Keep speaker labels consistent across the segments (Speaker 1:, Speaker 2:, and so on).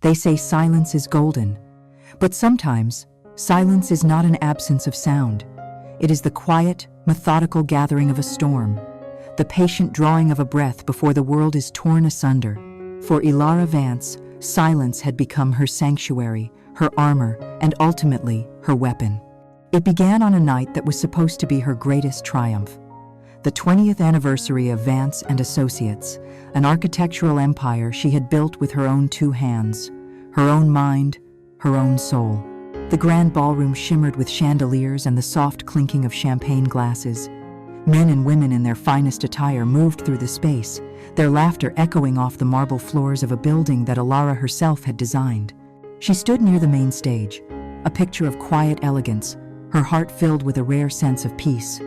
Speaker 1: They say silence is golden, but sometimes silence is not an absence of sound. It is the quiet, methodical gathering of a storm, the patient drawing of a breath before the world is torn asunder. For Elara Vance, silence had become her sanctuary, her armor, and ultimately her weapon. It began on a night that was supposed to be her greatest triumph. The 20th anniversary of Vance and Associates, an architectural empire she had built with her own two hands, her own mind, her own soul. The grand ballroom shimmered with chandeliers and the soft clinking of champagne glasses. Men and women in their finest attire moved through the space, their laughter echoing off the marble floors of a building that Elara herself had designed. She stood near the main stage, a picture of quiet elegance, her heart filled with a rare sense of peace.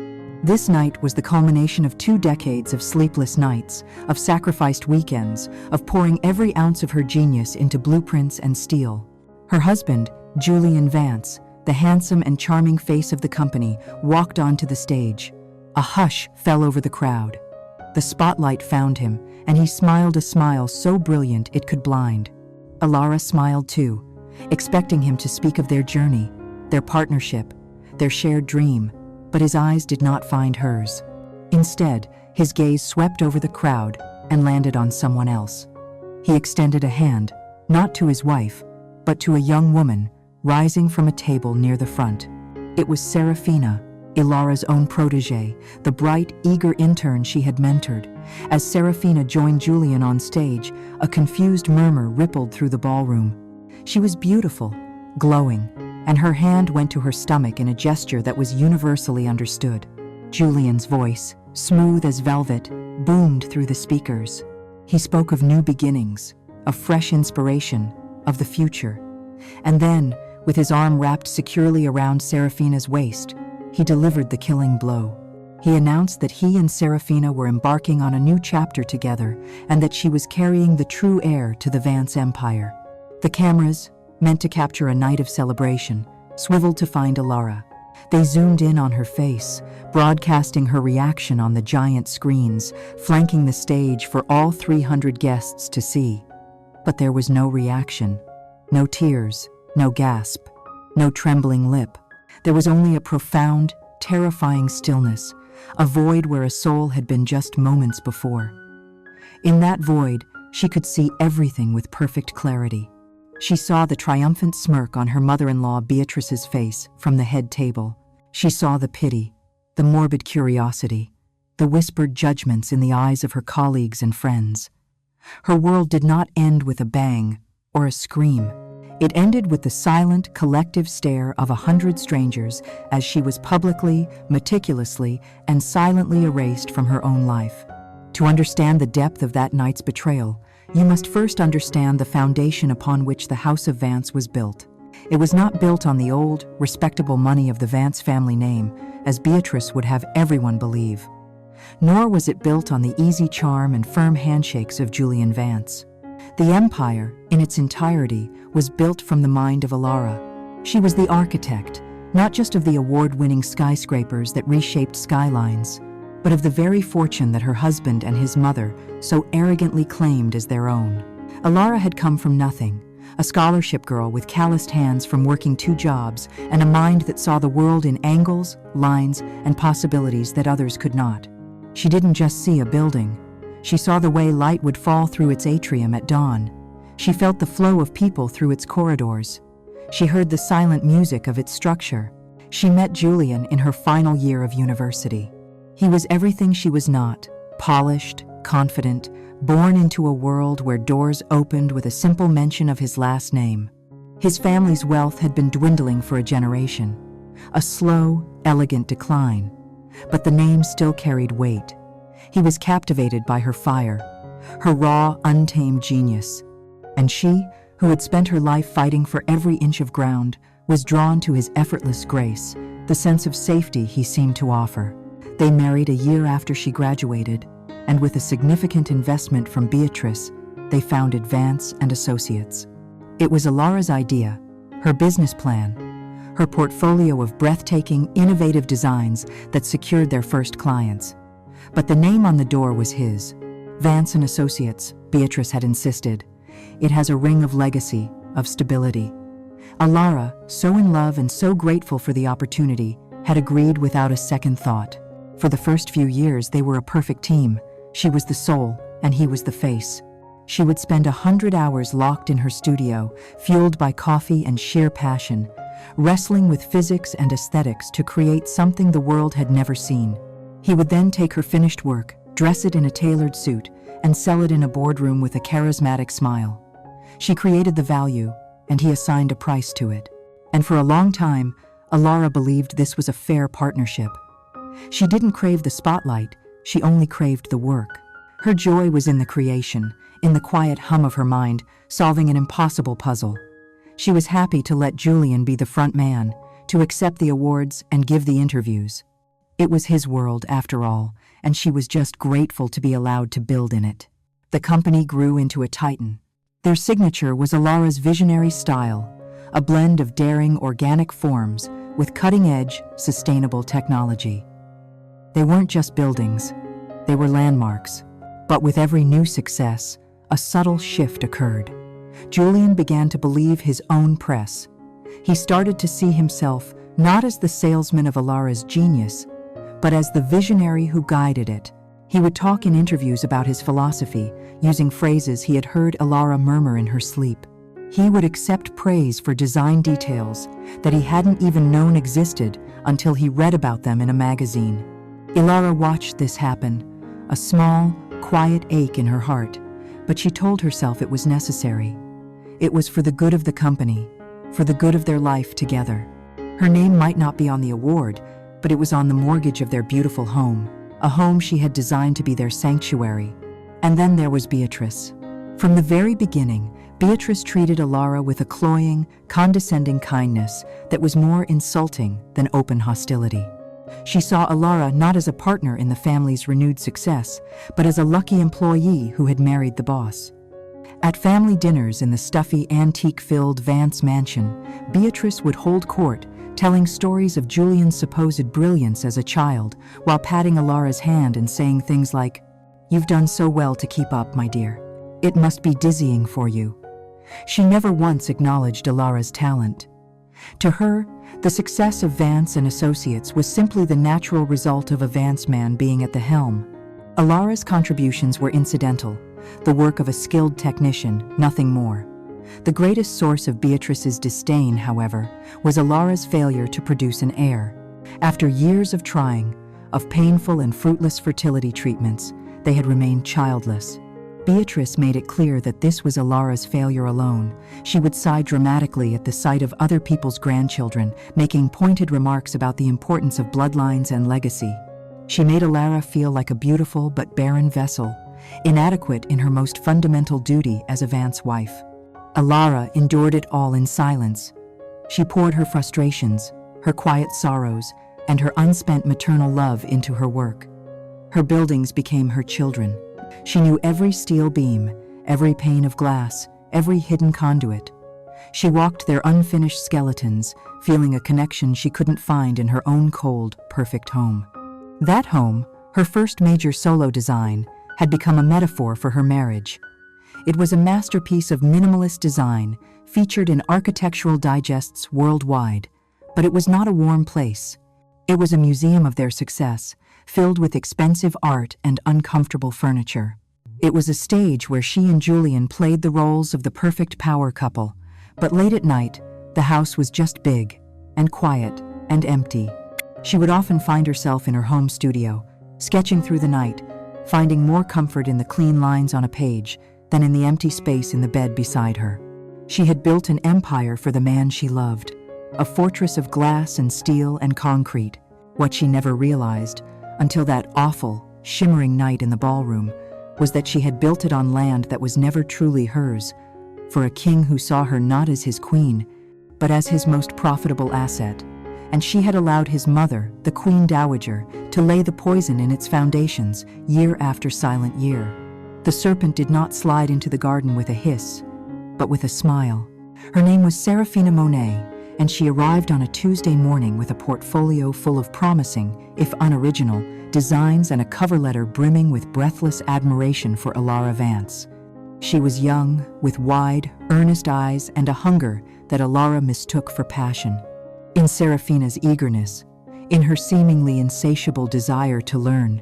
Speaker 1: This night was the culmination of 2 decades of sleepless nights, of sacrificed weekends, of pouring every ounce of her genius into blueprints and steel. Her husband, Julian Vance, the handsome and charming face of the company, walked onto the stage. A hush fell over the crowd. The spotlight found him, and he smiled a smile so brilliant it could blind. Elara smiled too, expecting him to speak of their journey, their partnership, their shared dream, but his eyes did not find hers. Instead, his gaze swept over the crowd and landed on someone else. He extended a hand, not to his wife, but to a young woman rising from a table near the front. It was Serafina, Elara's own protégée, the bright, eager intern she had mentored. As Serafina joined Julian on stage, a confused murmur rippled through the ballroom. She was beautiful, glowing, and her hand went to her stomach in a gesture that was universally understood. Julian's voice, smooth as velvet, boomed through the speakers. He spoke of new beginnings, of fresh inspiration, of the future. And then, with his arm wrapped securely around Serafina's waist, he delivered the killing blow. He announced that he and Serafina were embarking on a new chapter together and that she was carrying the true heir to the Vance Empire. The cameras, meant to capture a night of celebration, swiveled to find Elara. They zoomed in on her face, broadcasting her reaction on the giant screens, flanking the stage for all 300 guests to see. But there was no reaction, no tears, no gasp, no trembling lip. There was only a profound, terrifying stillness, a void where a soul had been just moments before. In that void, she could see everything with perfect clarity. She saw the triumphant smirk on her mother-in-law Beatrice's face from the head table. She saw the pity, the morbid curiosity, the whispered judgments in the eyes of her colleagues and friends. Her world did not end with a bang or a scream. It ended with the silent, collective stare of 100 strangers as she was publicly, meticulously, and silently erased from her own life. To understand the depth of that night's betrayal, you must first understand the foundation upon which the House of Vance was built. It was not built on the old, respectable money of the Vance family name, as Beatrice would have everyone believe. Nor was it built on the easy charm and firm handshakes of Julian Vance. The empire, in its entirety, was built from the mind of Elara. She was the architect, not just of the award-winning skyscrapers that reshaped skylines, but of the very fortune that her husband and his mother so arrogantly claimed as their own. Elara had come from nothing, a scholarship girl with calloused hands from working 2 jobs and a mind that saw the world in angles, lines, and possibilities that others could not. She didn't just see a building. She saw the way light would fall through its atrium at dawn. She felt the flow of people through its corridors. She heard the silent music of its structure. She met Julian in her final year of university. He was everything she was not, polished, confident, born into a world where doors opened with a simple mention of his last name. His family's wealth had been dwindling for a generation, a slow, elegant decline, but the name still carried weight. He was captivated by her fire, her raw, untamed genius, and she, who had spent her life fighting for every inch of ground, was drawn to his effortless grace, the sense of safety he seemed to offer. They married a year after she graduated, and with a significant investment from Beatrice, they founded Vance and Associates. It was Elara's idea, her business plan, her portfolio of breathtaking, innovative designs that secured their first clients. But the name on the door was his. Vance and Associates, Beatrice had insisted. It has a ring of legacy, of stability. Alara, so in love and so grateful for the opportunity, had agreed without a second thought. For the first few years, they were a perfect team. She was the soul, and he was the face. She would spend 100 hours locked in her studio, fueled by coffee and sheer passion, wrestling with physics and aesthetics to create something the world had never seen. He would then take her finished work, dress it in a tailored suit, and sell it in a boardroom with a charismatic smile. She created the value, and he assigned a price to it. And for a long time, Alara believed this was a fair partnership. She didn't crave the spotlight, she only craved the work. Her joy was in the creation, in the quiet hum of her mind, solving an impossible puzzle. She was happy to let Julian be the front man, to accept the awards and give the interviews. It was his world, after all, and she was just grateful to be allowed to build in it. The company grew into a titan. Their signature was Alara's visionary style, a blend of daring organic forms with cutting-edge, sustainable technology. They weren't just buildings, they were landmarks. But with every new success, a subtle shift occurred. Julian began to believe his own press. He started to see himself not as the salesman of Alara's genius, but as the visionary who guided it. He would talk in interviews about his philosophy, using phrases he had heard Alara murmur in her sleep. He would accept praise for design details that he hadn't even known existed until he read about them in a magazine. Alara watched this happen, a small, quiet ache in her heart, but she told herself it was necessary. It was for the good of the company, for the good of their life together. Her name might not be on the award, but it was on the mortgage of their beautiful home, a home she had designed to be their sanctuary. And then there was Beatrice. From the very beginning, Beatrice treated Alara with a cloying, condescending kindness that was more insulting than open hostility. She saw Alara not as a partner in the family's renewed success, but as a lucky employee who had married the boss. At family dinners in the stuffy, antique-filled Vance mansion, Beatrice would hold court, telling stories of Julian's supposed brilliance as a child, while patting Alara's hand and saying things like, "You've done so well to keep up, my dear. It must be dizzying for you." She never once acknowledged Alara's talent. To her, the success of Vance and Associates was simply the natural result of a Vance man being at the helm. Alara's contributions were incidental, the work of a skilled technician, nothing more. The greatest source of Beatrice's disdain, however, was Alara's failure to produce an heir. After years of trying, of painful and fruitless fertility treatments, they had remained childless. Beatrice made it clear that this was Alara's failure alone. She would sigh dramatically at the sight of other people's grandchildren, making pointed remarks about the importance of bloodlines and legacy. She made Alara feel like a beautiful but barren vessel, inadequate in her most fundamental duty as a Vance wife. Alara endured it all in silence. She poured her frustrations, her quiet sorrows, and her unspent maternal love into her work. Her buildings became her children. She knew every steel beam, every pane of glass, every hidden conduit. She walked their unfinished skeletons, feeling a connection she couldn't find in her own cold, perfect home. That home, her first major solo design, had become a metaphor for her marriage. It was a masterpiece of minimalist design, featured in architectural digests worldwide, but it was not a warm place. It was a museum of their success, filled with expensive art and uncomfortable furniture. It was a stage where she and Julian played the roles of the perfect power couple, but late at night, the house was just big and quiet and empty. She would often find herself in her home studio, sketching through the night, finding more comfort in the clean lines on a page than in the empty space in the bed beside her. She had built an empire for the man she loved, a fortress of glass and steel and concrete. What she never realized, until that awful, shimmering night in the ballroom, was that she had built it on land that was never truly hers, for a king who saw her not as his queen, but as his most profitable asset. And she had allowed his mother, the Queen Dowager, to lay the poison in its foundations, year after silent year. The serpent did not slide into the garden with a hiss, but with a smile. Her name was Serafina Monet, and she arrived on a Tuesday morning with a portfolio full of promising, if unoriginal, designs and a cover letter brimming with breathless admiration for Alara Vance. She was young, with wide, earnest eyes and a hunger that Alara mistook for passion. In Serafina's eagerness, in her seemingly insatiable desire to learn,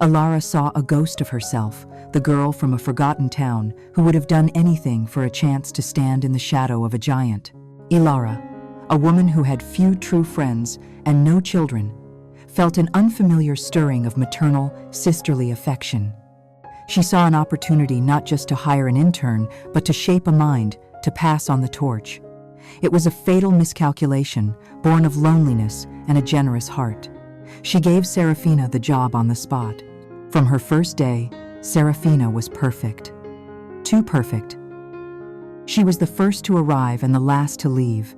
Speaker 1: Alara saw a ghost of herself, the girl from a forgotten town who would have done anything for a chance to stand in the shadow of a giant. Alara, a woman who had few true friends and no children, felt an unfamiliar stirring of maternal, sisterly affection. She saw an opportunity not just to hire an intern, but to shape a mind, to pass on the torch. It was a fatal miscalculation, born of loneliness and a generous heart. She gave Serafina the job on the spot. From her first day, Serafina was perfect. Too perfect. She was the first to arrive and the last to leave.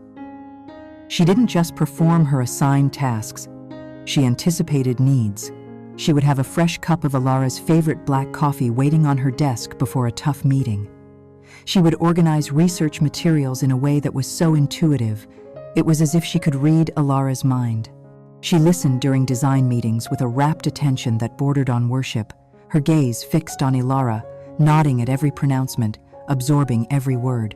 Speaker 1: She didn't just perform her assigned tasks, she anticipated needs. She would have a fresh cup of Alara's favorite black coffee waiting on her desk before a tough meeting. She would organize research materials in a way that was so intuitive, it was as if she could read Alara's mind. She listened during design meetings with a rapt attention that bordered on worship, her gaze fixed on Alara, nodding at every pronouncement, absorbing every word.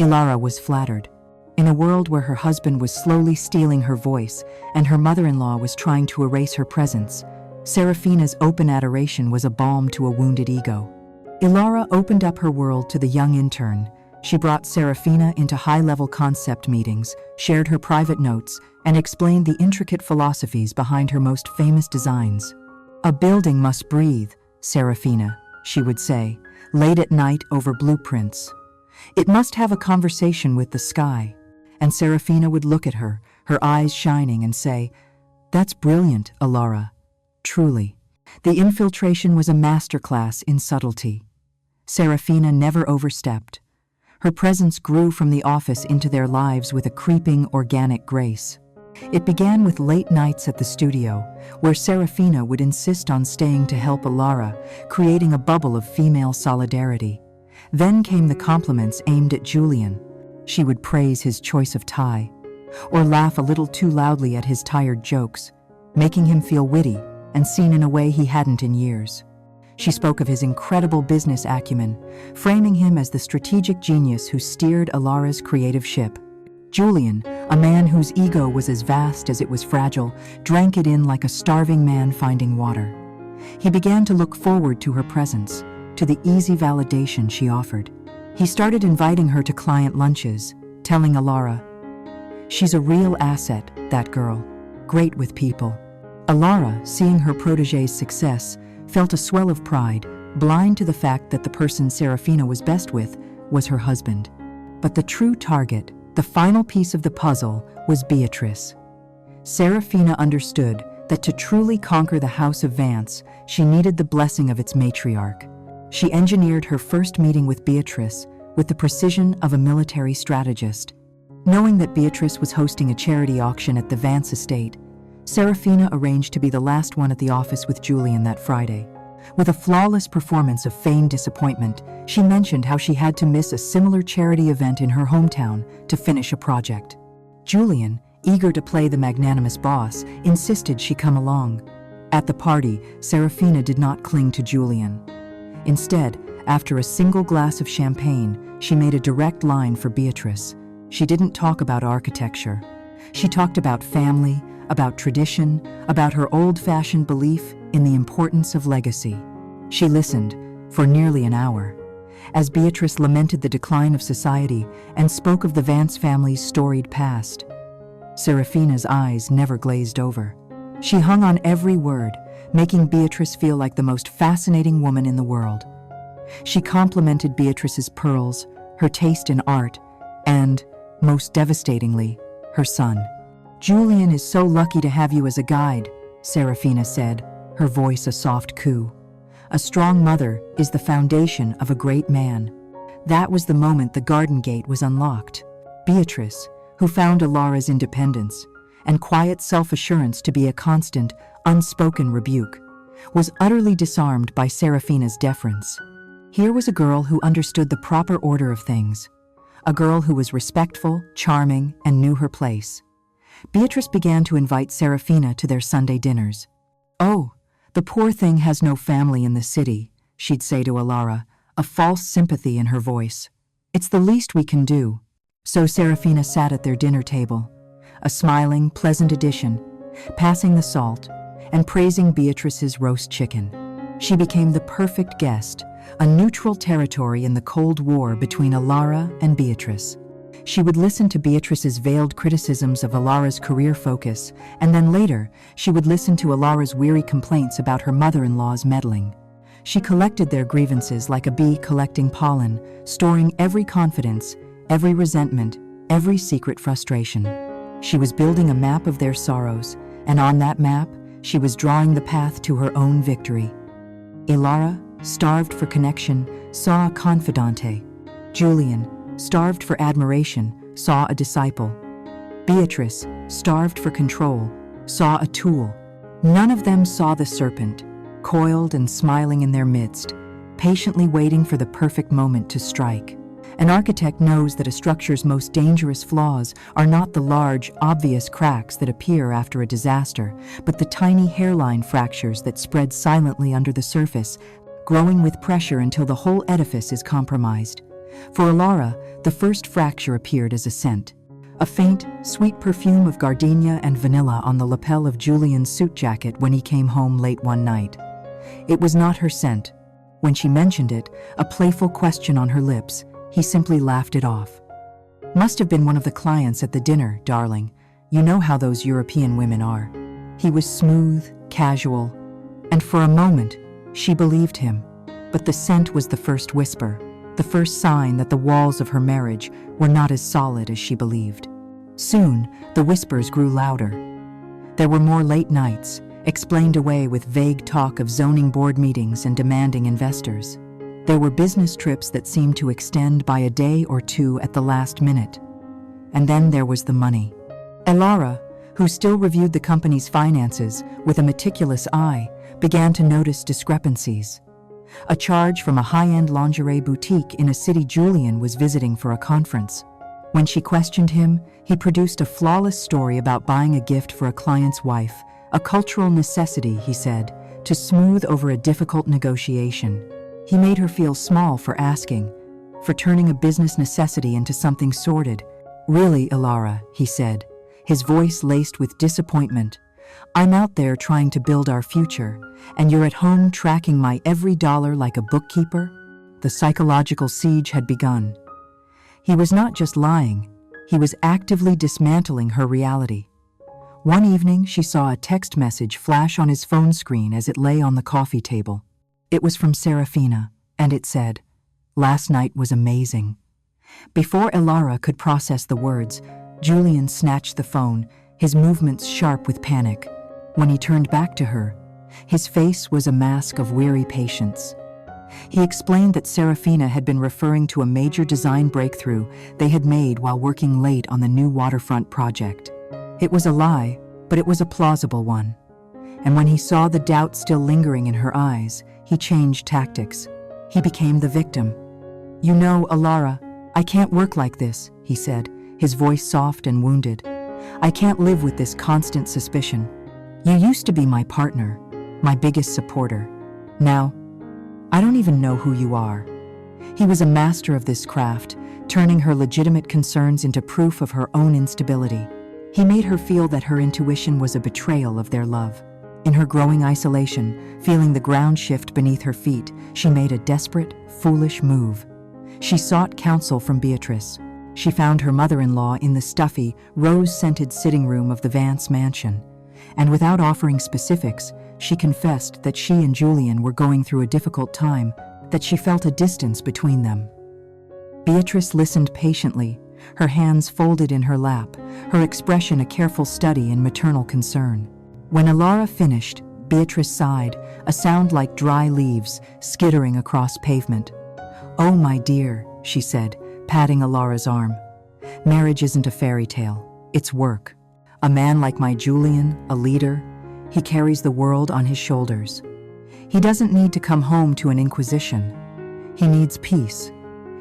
Speaker 1: Alara was flattered. In a world where her husband was slowly stealing her voice and her mother-in-law was trying to erase her presence, Serafina's open adoration was a balm to a wounded ego. Alara opened up her world to the young intern. She brought Serafina into high-level concept meetings, shared her private notes, and explained the intricate philosophies behind her most famous designs. "A building must breathe, Serafina," she would say, late at night over blueprints. "It must have a conversation with the sky." And Serafina would look at her, her eyes shining, and say, "That's brilliant, Alara. Truly." The infiltration was a masterclass in subtlety. Serafina never overstepped. Her presence grew from the office into their lives with a creeping, organic grace. It began with late nights at the studio, where Serafina would insist on staying to help Alara, creating a bubble of female solidarity. Then came the compliments aimed at Julian. She would praise his choice of tie, or laugh a little too loudly at his tired jokes, making him feel witty and seen in a way he hadn't in years. She spoke of his incredible business acumen, framing him as the strategic genius who steered Alara's creative ship. Julian, a man whose ego was as vast as it was fragile, drank it in like a starving man finding water. He began to look forward to her presence, to the easy validation she offered. He started inviting her to client lunches, telling Alara, "She's a real asset, that girl, great with people." Alara, seeing her protégé's success, felt a swell of pride, blind to the fact that the person Serafina was best with was her husband. But the true target, the final piece of the puzzle, was Beatrice. Serafina understood that to truly conquer the House of Vance, she needed the blessing of its matriarch. She engineered her first meeting with Beatrice with the precision of a military strategist. Knowing that Beatrice was hosting a charity auction at the Vance estate, Serafina arranged to be the last one at the office with Julian that Friday. With a flawless performance of feigned disappointment, she mentioned how she had to miss a similar charity event in her hometown to finish a project. Julian, eager to play the magnanimous boss, insisted she come along. At the party, Serafina did not cling to Julian. Instead, after a single glass of champagne, she made a direct line for Beatrice. She didn't talk about architecture. She talked about family, about tradition, about her old-fashioned belief in the importance of legacy. She listened for nearly an hour, as Beatrice lamented the decline of society and spoke of the Vance family's storied past. Serafina's eyes never glazed over. She hung on every word, making Beatrice feel like the most fascinating woman in the world. She complimented Beatrice's pearls, her taste in art, and, most devastatingly, her son. "Julian is so lucky to have you as a guide," Serafina said, her voice a soft coo. "A strong mother is the foundation of a great man." That was the moment the garden gate was unlocked. Beatrice, who found Alara's independence and quiet self-assurance to be a constant, unspoken rebuke, was utterly disarmed by Serafina's deference. Here was a girl who understood the proper order of things, a girl who was respectful, charming, and knew her place. Beatrice began to invite Serafina to their Sunday dinners. "Oh, the poor thing has no family in the city," she'd say to Alara, a false sympathy in her voice. "It's the least we can do." So Serafina sat at their dinner table, a smiling, pleasant addition, passing the salt and praising Beatrice's roast chicken. She became the perfect guest, a neutral territory in the Cold War between Alara and Beatrice. She would listen to Beatrice's veiled criticisms of Alara's career focus, and then later, she would listen to Alara's weary complaints about her mother-in-law's meddling. She collected their grievances like a bee collecting pollen, storing every confidence, every resentment, every secret frustration. She was building a map of their sorrows, and on that map, she was drawing the path to her own victory. Alara, starved for connection, saw a confidante. Julian, starved for admiration, saw a disciple. Beatrice, starved for control, saw a tool. None of them saw the serpent, coiled and smiling in their midst, patiently waiting for the perfect moment to strike. An architect knows that a structure's most dangerous flaws are not the large, obvious cracks that appear after a disaster, but the tiny hairline fractures that spread silently under the surface, growing with pressure until the whole edifice is compromised. For Alara, the first fracture appeared as a scent. A faint, sweet perfume of gardenia and vanilla on the lapel of Julian's suit jacket when he came home late one night. It was not her scent. When she mentioned it, a playful question on her lips, he simply laughed it off. "Must have been one of the clients at the dinner, darling. You know how those European women are." He was smooth, casual, and for a moment, she believed him. But the scent was the first whisper, the first sign that the walls of her marriage were not as solid as she believed. Soon, the whispers grew louder. There were more late nights, explained away with vague talk of zoning board meetings and demanding investors. There were business trips that seemed to extend by a day or two at the last minute. And then there was the money. Alara, who still reviewed the company's finances with a meticulous eye, began to notice discrepancies. A charge from a high-end lingerie boutique in a city Julian was visiting for a conference. When she questioned him, he produced a flawless story about buying a gift for a client's wife, a cultural necessity, he said, to smooth over a difficult negotiation. He made her feel small for asking, for turning a business necessity into something sordid. "Really, Alara," he said, his voice laced with disappointment. "I'm out there trying to build our future, and you're at home tracking my every dollar like a bookkeeper?" The psychological siege had begun. He was not just lying, he was actively dismantling her reality. One evening, she saw a text message flash on his phone screen as it lay on the coffee table. It was from Serafina, and it said, "Last night was amazing." Before Alara could process the words, Julian snatched the phone, his movements sharp with panic. When he turned back to her, his face was a mask of weary patience. He explained that Serafina had been referring to a major design breakthrough they had made while working late on the new waterfront project. It was a lie, but it was a plausible one. And when he saw the doubt still lingering in her eyes, he changed tactics. He became the victim. "You know, Alara, I can't work like this," he said, his voice soft and wounded. "I can't live with this constant suspicion. You used to be my partner, my biggest supporter. Now, I don't even know who you are." He was a master of this craft, turning her legitimate concerns into proof of her own instability. He made her feel that her intuition was a betrayal of their love. In her growing isolation, feeling the ground shift beneath her feet, she made a desperate, foolish move. She sought counsel from Beatrice. She found her mother-in-law in the stuffy, rose-scented sitting room of the Vance mansion. And without offering specifics, she confessed that she and Julian were going through a difficult time, that she felt a distance between them. Beatrice listened patiently, her hands folded in her lap, her expression a careful study in maternal concern. When Alara finished, Beatrice sighed, a sound like dry leaves skittering across pavement. "Oh, my dear," she said, patting Alara's arm. "Marriage isn't a fairy tale, it's work. A man like my Julian, a leader, he carries the world on his shoulders. He doesn't need to come home to an inquisition. He needs peace.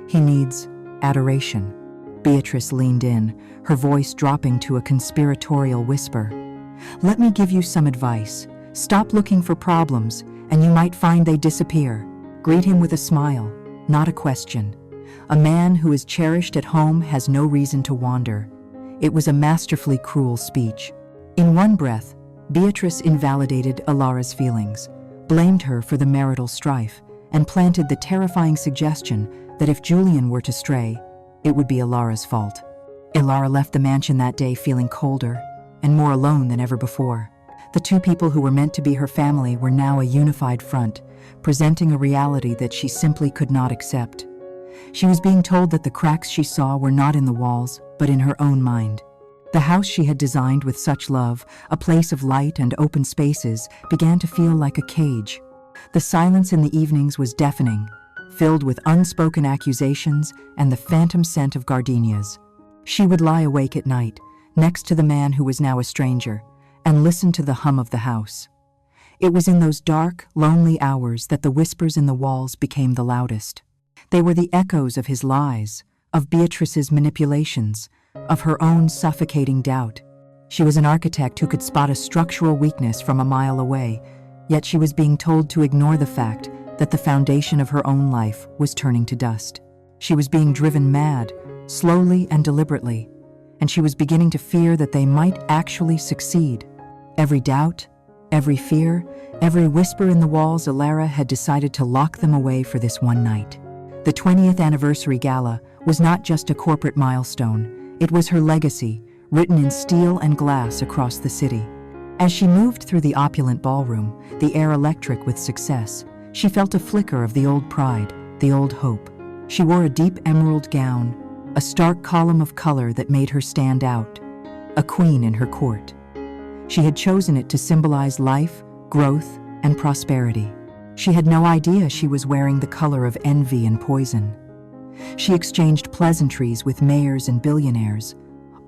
Speaker 1: He needs adoration." Beatrice leaned in, her voice dropping to a conspiratorial whisper. "Let me give you some advice. Stop looking for problems, and you might find they disappear. Greet him with a smile. not a question. A man who is cherished at home has no reason to wander. It was a masterfully cruel speech. In one breath, Beatrice invalidated Alara's feelings, blamed her for the marital strife, and planted the terrifying suggestion that if Julian were to stray, it would be Alara's fault. Alara left the mansion that day feeling colder and more alone than ever before. The two people who were meant to be her family were now a unified front, presenting a reality that she simply could not accept. She was being told that the cracks she saw were not in the walls, but in her own mind. The house she had designed with such love, a place of light and open spaces, began to feel like a cage. The silence in the evenings was deafening, filled with unspoken accusations and the phantom scent of gardenias. She would lie awake at night, next to the man who was now a stranger, and listen to the hum of the house. It was in those dark, lonely hours that the whispers in the walls became the loudest. They were the echoes of his lies, of Beatrice's manipulations, of her own suffocating doubt. She was an architect who could spot a structural weakness from a mile away, yet she was being told to ignore the fact that the foundation of her own life was turning to dust. She was being driven mad, slowly and deliberately, and she was beginning to fear that they might actually succeed. Every doubt, every fear, every whisper in the walls, Alara had decided to lock them away for this one night. The 20th anniversary gala was not just a corporate milestone, it was her legacy, written in steel and glass across the city. As she moved through the opulent ballroom, the air electric with success, she felt a flicker of the old pride, the old hope. She wore a deep emerald gown, a stark column of color that made her stand out, a queen in her court. She had chosen it to symbolize life, growth, and prosperity. She had no idea she was wearing the color of envy and poison. She exchanged pleasantries with mayors and billionaires,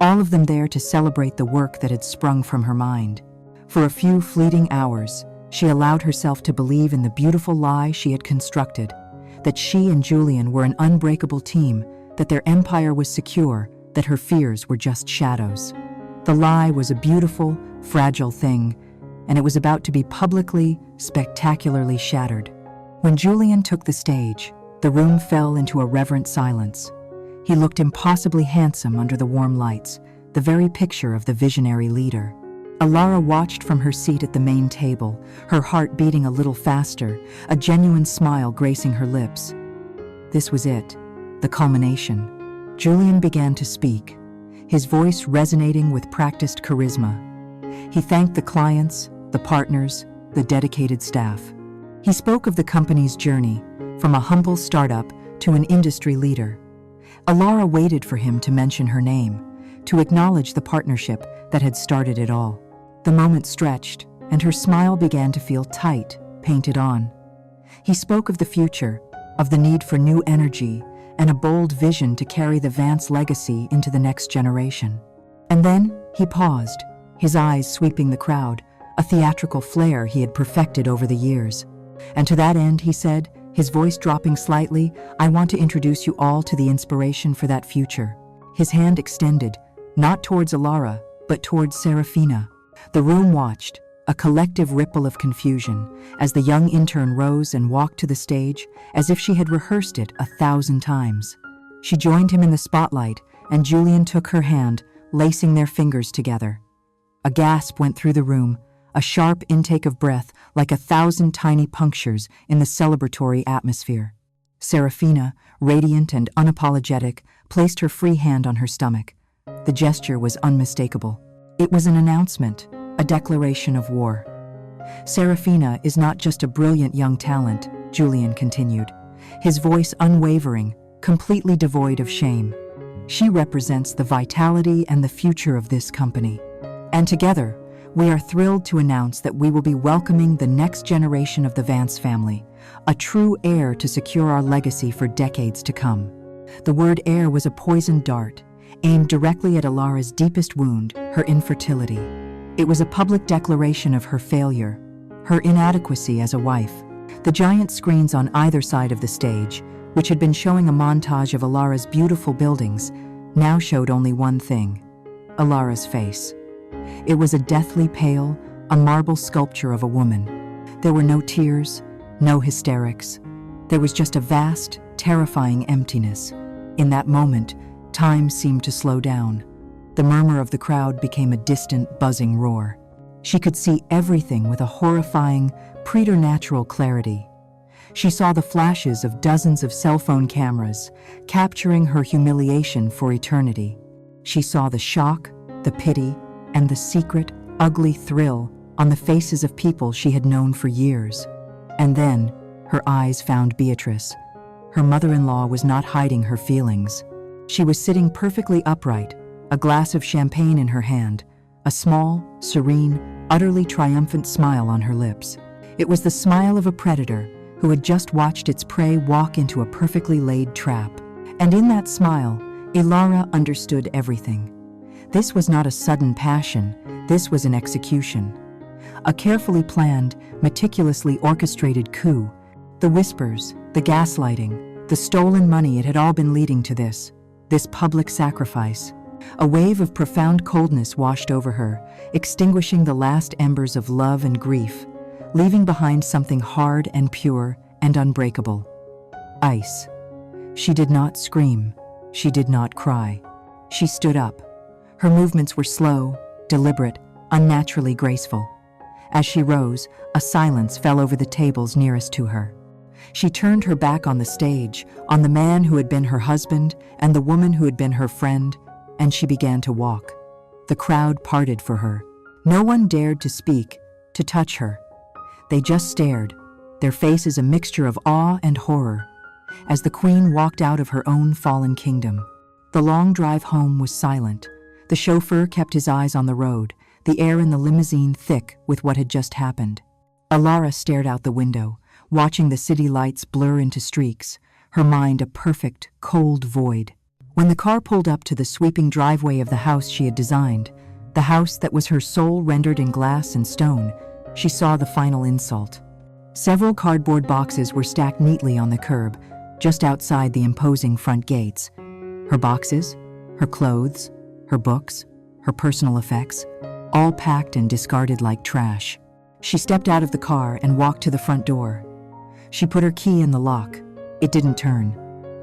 Speaker 1: all of them there to celebrate the work that had sprung from her mind. For a few fleeting hours, she allowed herself to believe in the beautiful lie she had constructed, that she and Julian were an unbreakable team, that their empire was secure, that her fears were just shadows. The lie was a beautiful, fragile thing, and it was about to be publicly, spectacularly shattered. When Julian took the stage, the room fell into a reverent silence. He looked impossibly handsome under the warm lights, the very picture of the visionary leader. Alara watched from her seat at the main table, her heart beating a little faster, a genuine smile gracing her lips. This was it, the culmination. Julian began to speak, his voice resonating with practiced charisma. He thanked the clients, the partners, the dedicated staff. He spoke of the company's journey, from a humble startup to an industry leader. Alara waited for him to mention her name, to acknowledge the partnership that had started it all. The moment stretched, and her smile began to feel tight, painted on. He spoke of the future, of the need for new energy, and a bold vision to carry the Vance legacy into the next generation. And then he paused, his eyes sweeping the crowd, a theatrical flair he had perfected over the years. And to that end, he said, his voice dropping slightly, "I want to introduce you all to the inspiration for that future." His hand extended, not towards Alara, but towards Serafina. The room watched, a collective ripple of confusion, as the young intern rose and walked to the stage as if she had rehearsed it 1,000 times. She joined him in the spotlight, and Julian took her hand, lacing their fingers together. A gasp went through the room, a sharp intake of breath like 1,000 tiny punctures in the celebratory atmosphere. Serafina, radiant and unapologetic, placed her free hand on her stomach. The gesture was unmistakable. It was an announcement, a declaration of war. Serafina is not just a brilliant young talent, Julian continued, his voice unwavering, completely devoid of shame. She represents the vitality and the future of this company. And together, we are thrilled to announce that we will be welcoming the next generation of the Vance family, a true heir to secure our legacy for decades to come. The word heir was a poisoned dart, aimed directly at Alara's deepest wound, her infertility. It was a public declaration of her failure, her inadequacy as a wife. The giant screens on either side of the stage, which had been showing a montage of Alara's beautiful buildings, now showed only one thing: Alara's face. It was a deathly pale, a marble sculpture of a woman. There were no tears, no hysterics. There was just a vast, terrifying emptiness. In that moment, time seemed to slow down. The murmur of the crowd became a distant, buzzing roar. She could see everything with a horrifying, preternatural clarity. She saw the flashes of dozens of cell phone cameras, capturing her humiliation for eternity. She saw the shock, the pity, and the secret, ugly thrill on the faces of people she had known for years. And then, her eyes found Beatrice. Her mother-in-law was not hiding her feelings. She was sitting perfectly upright, a glass of champagne in her hand, a small, serene, utterly triumphant smile on her lips. It was the smile of a predator who had just watched its prey walk into a perfectly laid trap. And in that smile, Ilara understood everything. This was not a sudden passion, this was an execution. A carefully planned, meticulously orchestrated coup. The whispers, the gaslighting, the stolen money, it had all been leading to this public sacrifice. A wave of profound coldness washed over her, extinguishing the last embers of love and grief, leaving behind something hard and pure and unbreakable. Ice. She did not scream. She did not cry. She stood up. Her movements were slow, deliberate, unnaturally graceful. As she rose, a silence fell over the tables nearest to her. She turned her back on the stage, on the man who had been her husband and the woman who had been her friend, and she began to walk. The crowd parted for her. No one dared to speak, to touch her. They just stared, their faces a mixture of awe and horror, as the queen walked out of her own fallen kingdom. The long drive home was silent. The chauffeur kept his eyes on the road, the air in the limousine thick with what had just happened. Ilara stared out the window, watching the city lights blur into streaks, her mind a perfect, cold void. When the car pulled up to the sweeping driveway of the house she had designed, the house that was her soul rendered in glass and stone, she saw the final insult. Several cardboard boxes were stacked neatly on the curb, just outside the imposing front gates. Her boxes, her clothes, her books, her personal effects, all packed and discarded like trash. She stepped out of the car and walked to the front door. She put her key in the lock. It didn't turn.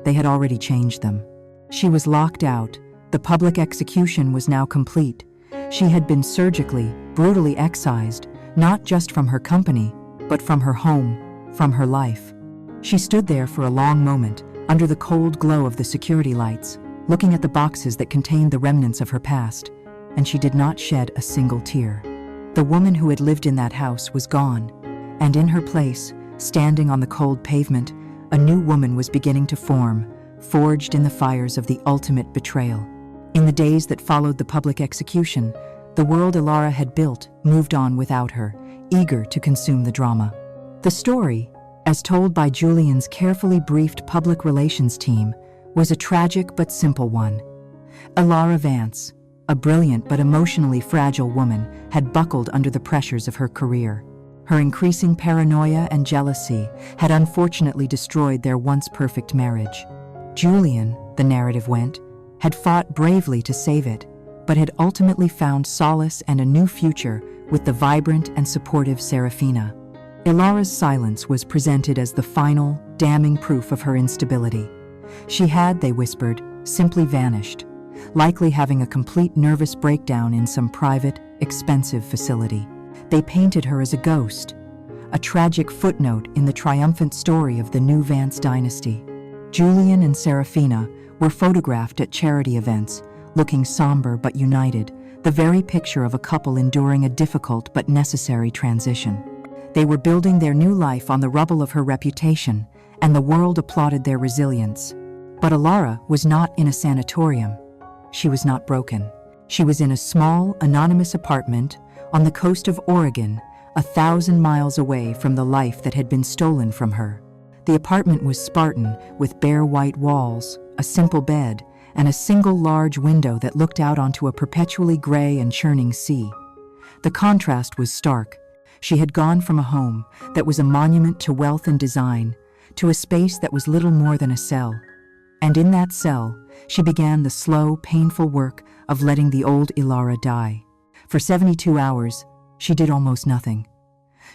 Speaker 1: They had already changed them. She was locked out. The public execution was now complete. She had been surgically, brutally excised, not just from her company, but from her home, from her life. She stood there for a long moment, under the cold glow of the security lights, looking at the boxes that contained the remnants of her past, and she did not shed a single tear. The woman who had lived in that house was gone, and in her place, standing on the cold pavement, a new woman was beginning to form, forged in the fires of the ultimate betrayal. In the days that followed the public execution, the world Ilara had built moved on without her, eager to consume the drama. The story, as told by Julian's carefully briefed public relations team, was a tragic but simple one. Ilara Vance, a brilliant but emotionally fragile woman, had buckled under the pressures of her career. Her increasing paranoia and jealousy had unfortunately destroyed their once perfect marriage. Julian, the narrative went, had fought bravely to save it, but had ultimately found solace and a new future with the vibrant and supportive Serafina. Ilara's silence was presented as the final, damning proof of her instability. She had, they whispered, simply vanished, likely having a complete nervous breakdown in some private, expensive facility. They painted her as a ghost, a tragic footnote in the triumphant story of the new Vance dynasty. Julian and Serafina were photographed at charity events, looking somber but united, the very picture of a couple enduring a difficult but necessary transition. They were building their new life on the rubble of her reputation, and the world applauded their resilience. But Ilara was not in a sanatorium. She was not broken. She was in a small, anonymous apartment on the coast of Oregon, 1,000 miles away from the life that had been stolen from her. The apartment was Spartan, with bare white walls, a simple bed, and a single large window that looked out onto a perpetually gray and churning sea. The contrast was stark. She had gone from a home that was a monument to wealth and design, to a space that was little more than a cell. And in that cell, she began the slow, painful work of letting the old Ilara die. For 72 hours, she did almost nothing.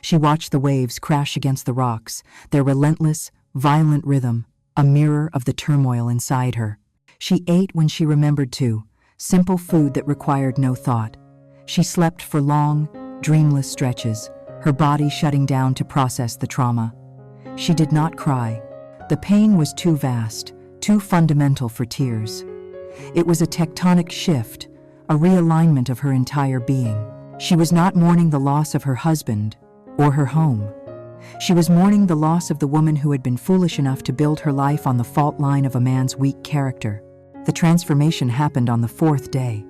Speaker 1: She watched the waves crash against the rocks, their relentless, violent rhythm, a mirror of the turmoil inside her. She ate when she remembered to, simple food that required no thought. She slept for long, dreamless stretches, her body shutting down to process the trauma. She did not cry. The pain was too vast, too fundamental for tears. It was a tectonic shift, a realignment of her entire being. She was not mourning the loss of her husband or her home. She was mourning the loss of the woman who had been foolish enough to build her life on the fault line of a man's weak character. The transformation happened on the fourth day.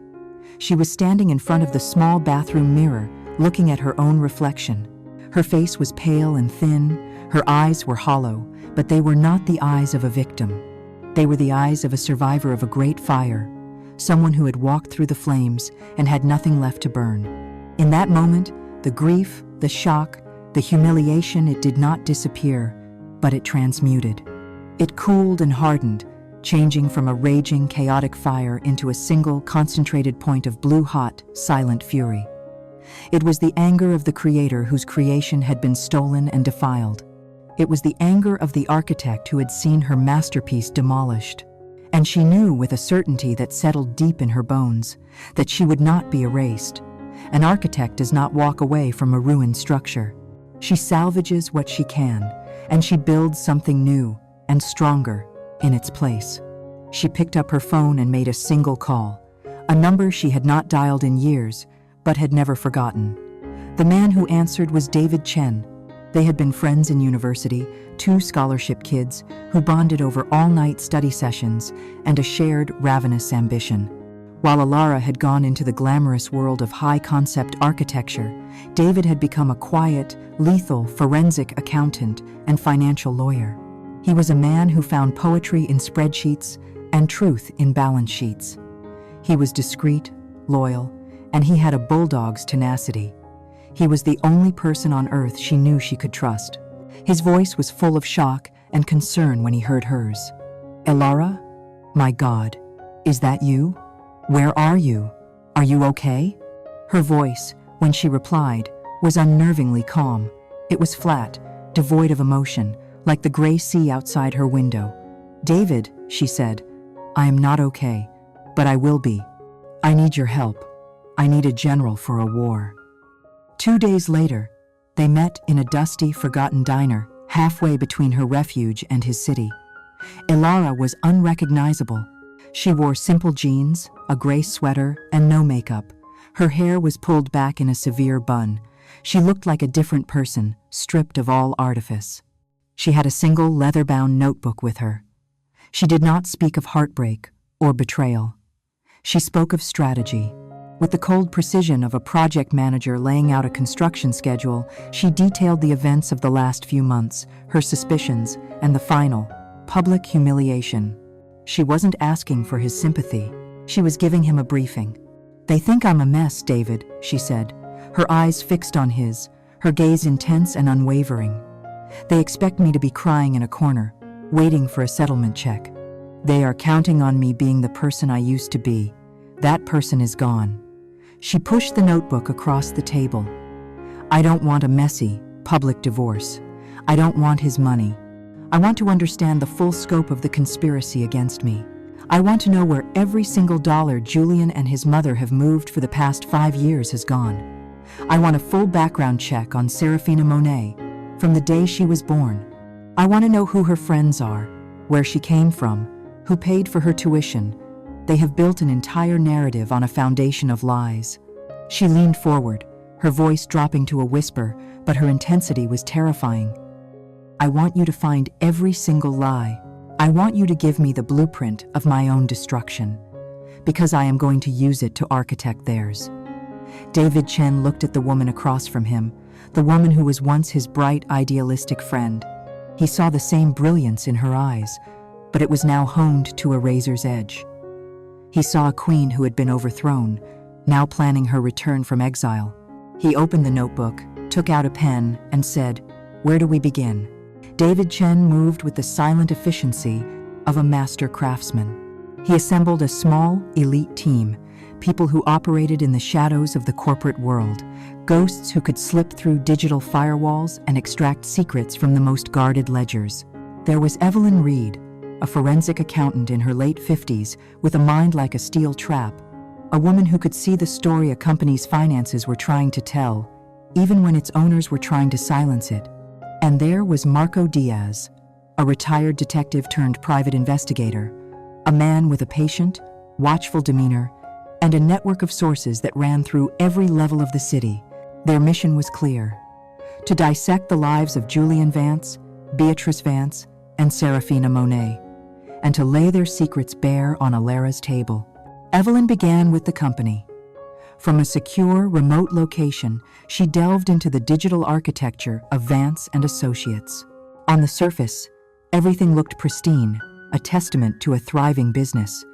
Speaker 1: She was standing in front of the small bathroom mirror, looking at her own reflection. Her face was pale and thin, her eyes were hollow, but they were not the eyes of a victim. They were the eyes of a survivor of a great fire, someone who had walked through the flames and had nothing left to burn. In that moment, the grief, the shock, the humiliation, it did not disappear, but it transmuted. It cooled and hardened, changing from a raging, chaotic fire into a single, concentrated point of blue-hot, silent fury. It was the anger of the creator whose creation had been stolen and defiled. It was the anger of the architect who had seen her masterpiece demolished. And she knew with a certainty that settled deep in her bones that she would not be erased. An architect does not walk away from a ruined structure. She salvages what she can, and she builds something new and stronger in its place. She picked up her phone and made a single call, a number she had not dialed in years, but had never forgotten. The man who answered was David Chen. They had been friends in university, two scholarship kids who bonded over all-night study sessions and a shared, ravenous ambition. While Alara had gone into the glamorous world of high-concept architecture, David had become a quiet, lethal forensic accountant and financial lawyer. He was a man who found poetry in spreadsheets and truth in balance sheets. He was discreet, loyal, and he had a bulldog's tenacity. He was the only person on earth she knew she could trust. His voice was full of shock and concern when he heard hers. "Alara? My God, is that you? Where are you? Are you okay?" Her voice, when she replied, was unnervingly calm. It was flat, devoid of emotion, like the gray sea outside her window. "David," she said, "I am not okay, but I will be. I need your help. I need a general for a war." 2 days later, they met in a dusty, forgotten diner, halfway between her refuge and his city. Alara was unrecognizable. She wore simple jeans, a gray sweater, and no makeup. Her hair was pulled back in a severe bun. She looked like a different person, stripped of all artifice. She had a single leather-bound notebook with her. She did not speak of heartbreak or betrayal. She spoke of strategy. With the cold precision of a project manager laying out a construction schedule, she detailed the events of the last few months, her suspicions, and the final, public humiliation. She wasn't asking for his sympathy. She was giving him a briefing. "They think I'm a mess, David," she said, her eyes fixed on his, her gaze intense and unwavering. "They expect me to be crying in a corner, waiting for a settlement check. They are counting on me being the person I used to be. That person is gone." She pushed the notebook across the table. "I don't want a messy, public divorce. I don't want his money. I want to understand the full scope of the conspiracy against me. I want to know where every single dollar Julian and his mother have moved for the past 5 years has gone. I want a full background check on Serafina Monet, from the day she was born. I want to know who her friends are, where she came from, who paid for her tuition. They have built an entire narrative on a foundation of lies." She leaned forward, her voice dropping to a whisper, but her intensity was terrifying. "I want you to find every single lie. I want you to give me the blueprint of my own destruction, because I am going to use it to architect theirs." David Chen looked at the woman across from him, the woman who was once his bright, idealistic friend. He saw the same brilliance in her eyes, but it was now honed to a razor's edge. He saw a queen who had been overthrown, now planning her return from exile. He opened the notebook, took out a pen, and said, "Where do we begin?" David Chen moved with the silent efficiency of a master craftsman. He assembled a small, elite team, people who operated in the shadows of the corporate world, ghosts who could slip through digital firewalls and extract secrets from the most guarded ledgers. There was Evelyn Reed, a forensic accountant in her late 50s with a mind like a steel trap, a woman who could see the story a company's finances were trying to tell, even when its owners were trying to silence it. And there was Marco Diaz, a retired detective turned private investigator, a man with a patient, watchful demeanor, and a network of sources that ran through every level of the city. Their mission was clear: to dissect the lives of Julian Vance, Beatrice Vance, and Serafina Monet, and to lay their secrets bare on Alara's table. Evelyn began with the company. From a secure, remote location, she delved into the digital architecture of Vance and Associates. On the surface, everything looked pristine, a testament to a thriving business.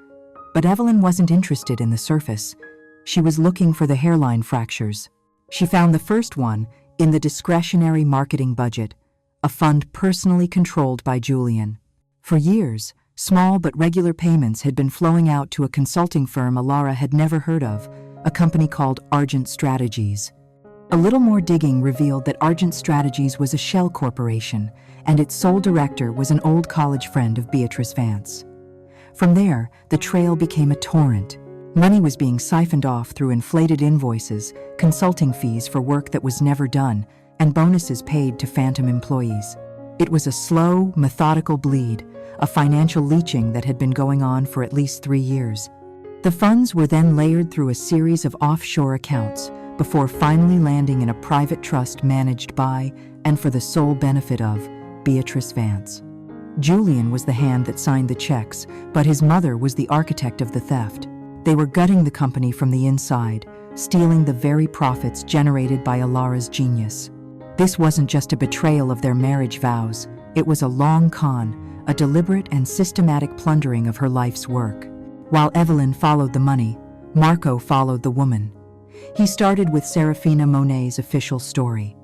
Speaker 1: But Evelyn wasn't interested in the surface. She was looking for the hairline fractures. She found the first one in the discretionary marketing budget, a fund personally controlled by Julian. For years, small but regular payments had been flowing out to a consulting firm Alara had never heard of, a company called Argent Strategies. A little more digging revealed that Argent Strategies was a shell corporation, and its sole director was an old college friend of Beatrice Vance. From there, the trail became a torrent. Money was being siphoned off through inflated invoices, consulting fees for work that was never done, and bonuses paid to phantom employees. It was a slow, methodical bleed, a financial leaching that had been going on for at least 3 years. The funds were then layered through a series of offshore accounts before finally landing in a private trust managed by, and for the sole benefit of, Beatrice Vance. Julian was the hand that signed the checks, but his mother was the architect of the theft. They were gutting the company from the inside, stealing the very profits generated by Alara's genius. This wasn't just a betrayal of their marriage vows, it was a long con, a deliberate and systematic plundering of her life's work. While Evelyn followed the money, Marco followed the woman. He started with Serafina Monet's official story.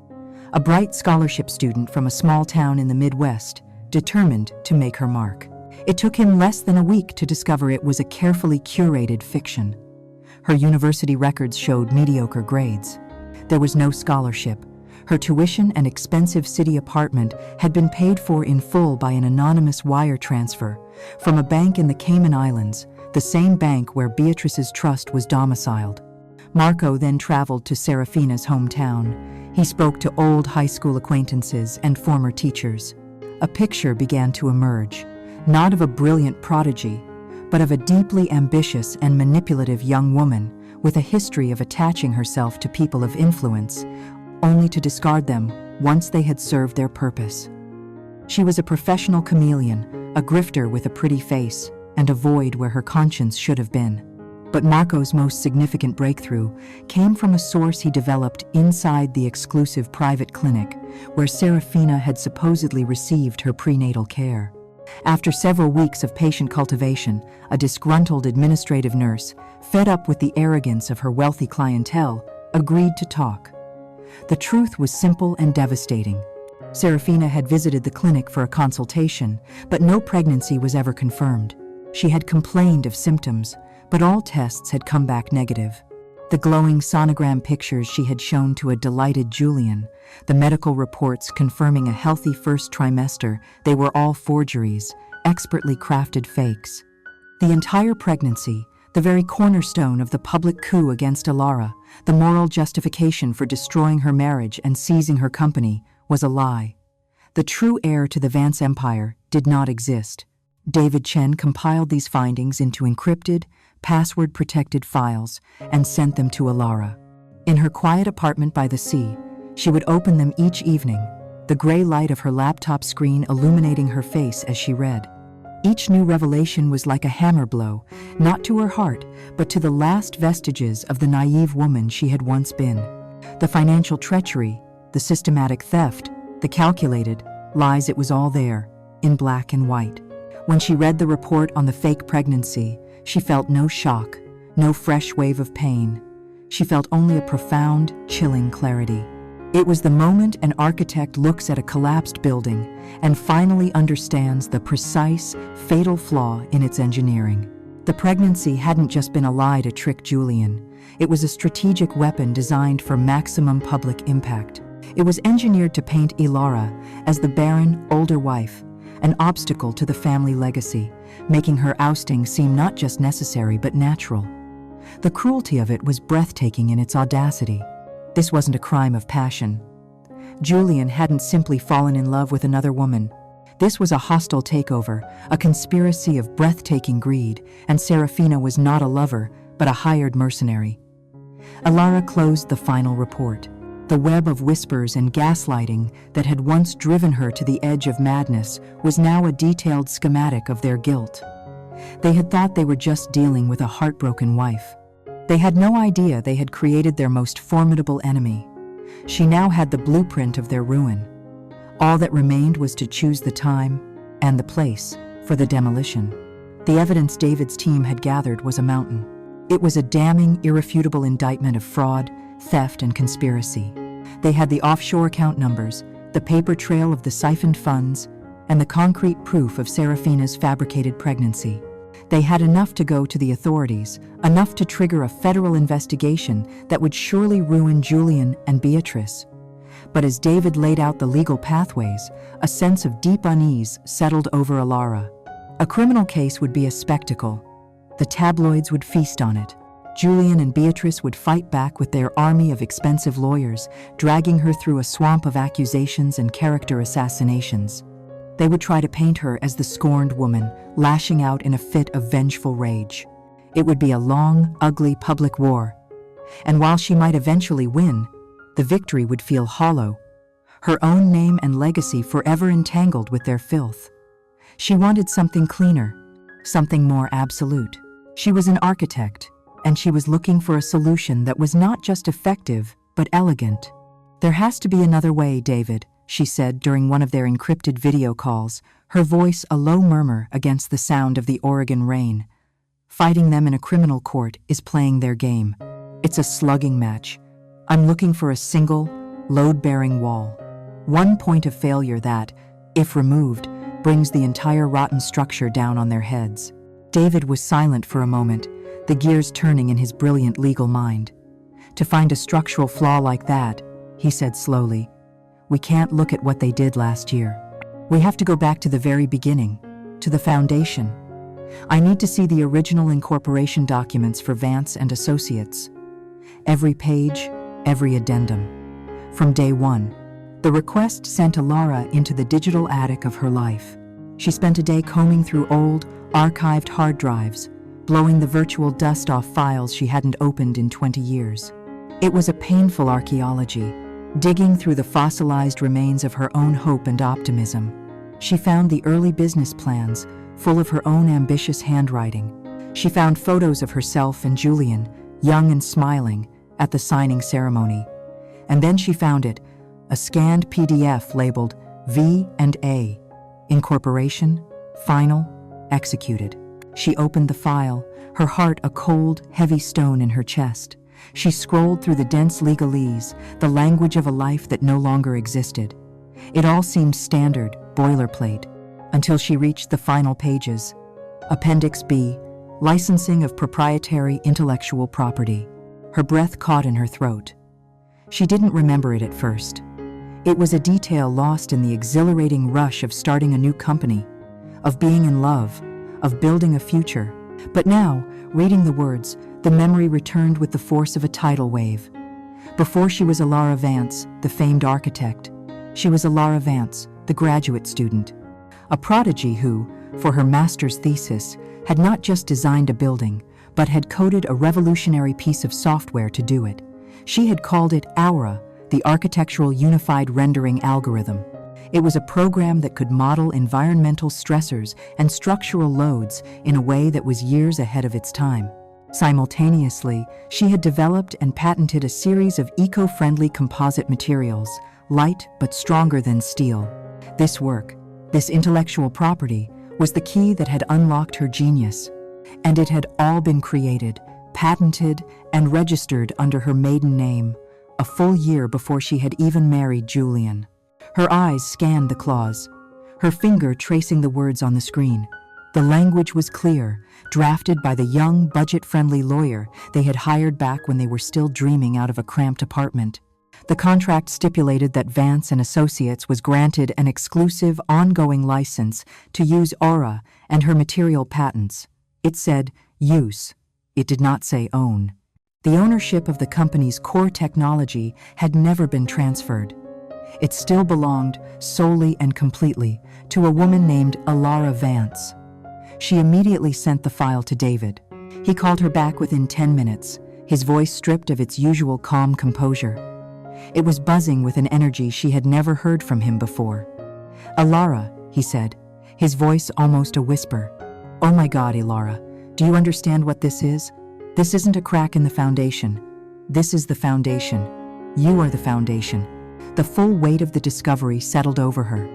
Speaker 1: A bright scholarship student from a small town in the Midwest, determined to make her mark. It took him less than a week to discover it was a carefully curated fiction. Her university records showed mediocre grades. There was no scholarship. Her tuition and expensive city apartment had been paid for in full by an anonymous wire transfer from a bank in the Cayman Islands, the same bank where Beatrice's trust was domiciled. Marco then traveled to Serafina's hometown. He spoke to old high school acquaintances and former teachers. A picture began to emerge, not of a brilliant prodigy, but of a deeply ambitious and manipulative young woman with a history of attaching herself to people of influence, only to discard them once they had served their purpose. She was a professional chameleon, a grifter with a pretty face, and a void where her conscience should have been. But Marco's most significant breakthrough came from a source he developed inside the exclusive private clinic where Serafina had supposedly received her prenatal care. After several weeks of patient cultivation, a disgruntled administrative nurse, fed up with the arrogance of her wealthy clientele, agreed to talk. The truth was simple and devastating. Serafina had visited the clinic for a consultation, but no pregnancy was ever confirmed. She had complained of symptoms, but all tests had come back negative. The glowing sonogram pictures she had shown to a delighted Julian, the medical reports confirming a healthy first trimester, they were all forgeries, expertly crafted fakes. The entire pregnancy, the very cornerstone of the public coup against Alara, the moral justification for destroying her marriage and seizing her company, was a lie. The true heir to the Vance empire did not exist. David Chen compiled these findings into encrypted, password-protected files and sent them to Alara. In her quiet apartment by the sea, she would open them each evening, the gray light of her laptop screen illuminating her face as she read. Each new revelation was like a hammer blow, not to her heart, but to the last vestiges of the naive woman she had once been. The financial treachery, the systematic theft, the calculated lies, it was all there, in black and white. When she read the report on the fake pregnancy, she felt no shock, no fresh wave of pain. She felt only a profound, chilling clarity. It was the moment an architect looks at a collapsed building and finally understands the precise, fatal flaw in its engineering. The pregnancy hadn't just been a lie to trick Julian. It was a strategic weapon designed for maximum public impact. It was engineered to paint Alara as the barren, older wife, an obstacle to the family legacy, making her ousting seem not just necessary but natural. The cruelty of it was breathtaking in its audacity. This wasn't a crime of passion. Julian hadn't simply fallen in love with another woman. This was a hostile takeover, a conspiracy of breathtaking greed, and Serafina was not a lover, but a hired mercenary. Alara closed the final report. The web of whispers and gaslighting that had once driven her to the edge of madness was now a detailed schematic of their guilt. They had thought they were just dealing with a heartbroken wife. They had no idea they had created their most formidable enemy. She now had the blueprint of their ruin. All that remained was to choose the time and the place for the demolition. The evidence David's team had gathered was a mountain. It was a damning, irrefutable indictment of fraud, theft, and conspiracy. They had the offshore account numbers, the paper trail of the siphoned funds, and the concrete proof of Serafina's fabricated pregnancy. They had enough to go to the authorities, enough to trigger a federal investigation that would surely ruin Julian and Beatrice. But as David laid out the legal pathways, a sense of deep unease settled over Alara. A criminal case would be a spectacle. The tabloids would feast on it. Julian and Beatrice would fight back with their army of expensive lawyers, dragging her through a swamp of accusations and character assassinations. They would try to paint her as the scorned woman, lashing out in a fit of vengeful rage. It would be a long, ugly public war. And while she might eventually win, the victory would feel hollow, her own name and legacy forever entangled with their filth. She wanted something cleaner, something more absolute. She was an architect, and she was looking for a solution that was not just effective, but elegant. "There has to be another way, David," she said during one of their encrypted video calls, her voice a low murmur against the sound of the Oregon rain. "Fighting them in a criminal court is playing their game. It's a slugging match. I'm looking for a single, load-bearing wall. One point of failure that, if removed, brings the entire rotten structure down on their heads." David was silent for a moment, the gears turning in his brilliant legal mind. "To find a structural flaw like that," he said slowly, "we can't look at what they did last year. We have to go back to the very beginning, to the foundation. I need to see the original incorporation documents for Vance and Associates. Every page, every addendum. From day one." The request sent Alara into the digital attic of her life. She spent a day combing through old, archived hard drives, blowing the virtual dust off files she hadn't opened in 20 years. It was a painful archaeology, digging through the fossilized remains of her own hope and optimism. She found the early business plans, full of her own ambitious handwriting. She found photos of herself and Julian, young and smiling, at the signing ceremony. And then she found it, a scanned PDF labeled V&A, Incorporation, Final, Executed. She opened the file, her heart a cold, heavy stone in her chest. She scrolled through the dense legalese, the language of a life that no longer existed. It all seemed standard, boilerplate, until she reached the final pages. Appendix B, Licensing of Proprietary Intellectual Property. Her breath caught in her throat. She didn't remember it at first. It was a detail lost in the exhilarating rush of starting a new company, of being in love, of building a future. But now, reading the words, the memory returned with the force of a tidal wave. Before she was Alara Vance, the famed architect, she was Alara Vance, the graduate student, a prodigy who, for her master's thesis, had not just designed a building, but had coded a revolutionary piece of software to do it. She had called it Aura, the Architectural Unified Rendering Algorithm. It was a program that could model environmental stressors and structural loads in a way that was years ahead of its time. Simultaneously, she had developed and patented a series of eco-friendly composite materials, light but stronger than steel. This work, this intellectual property, was the key that had unlocked her genius. And it had all been created, patented, and registered under her maiden name, a full year before she had even married Julian. Her eyes scanned the clause, her finger tracing the words on the screen. The language was clear, drafted by the young, budget-friendly lawyer they had hired back when they were still dreaming out of a cramped apartment. The contract stipulated that Vance and Associates was granted an exclusive, ongoing license to use Aura and her material patents. It said use. It did not say own. The ownership of the company's core technology had never been transferred. It still belonged, solely and completely, to a woman named Alara Vance. She immediately sent the file to David. He called her back within 10 minutes, his voice stripped of its usual calm composure. It was buzzing with an energy she had never heard from him before. "Alara," he said, his voice almost a whisper. "Oh my God, Alara, do you understand what this is? This isn't a crack in the foundation. This is the foundation. You are the foundation." The full weight of the discovery settled over her.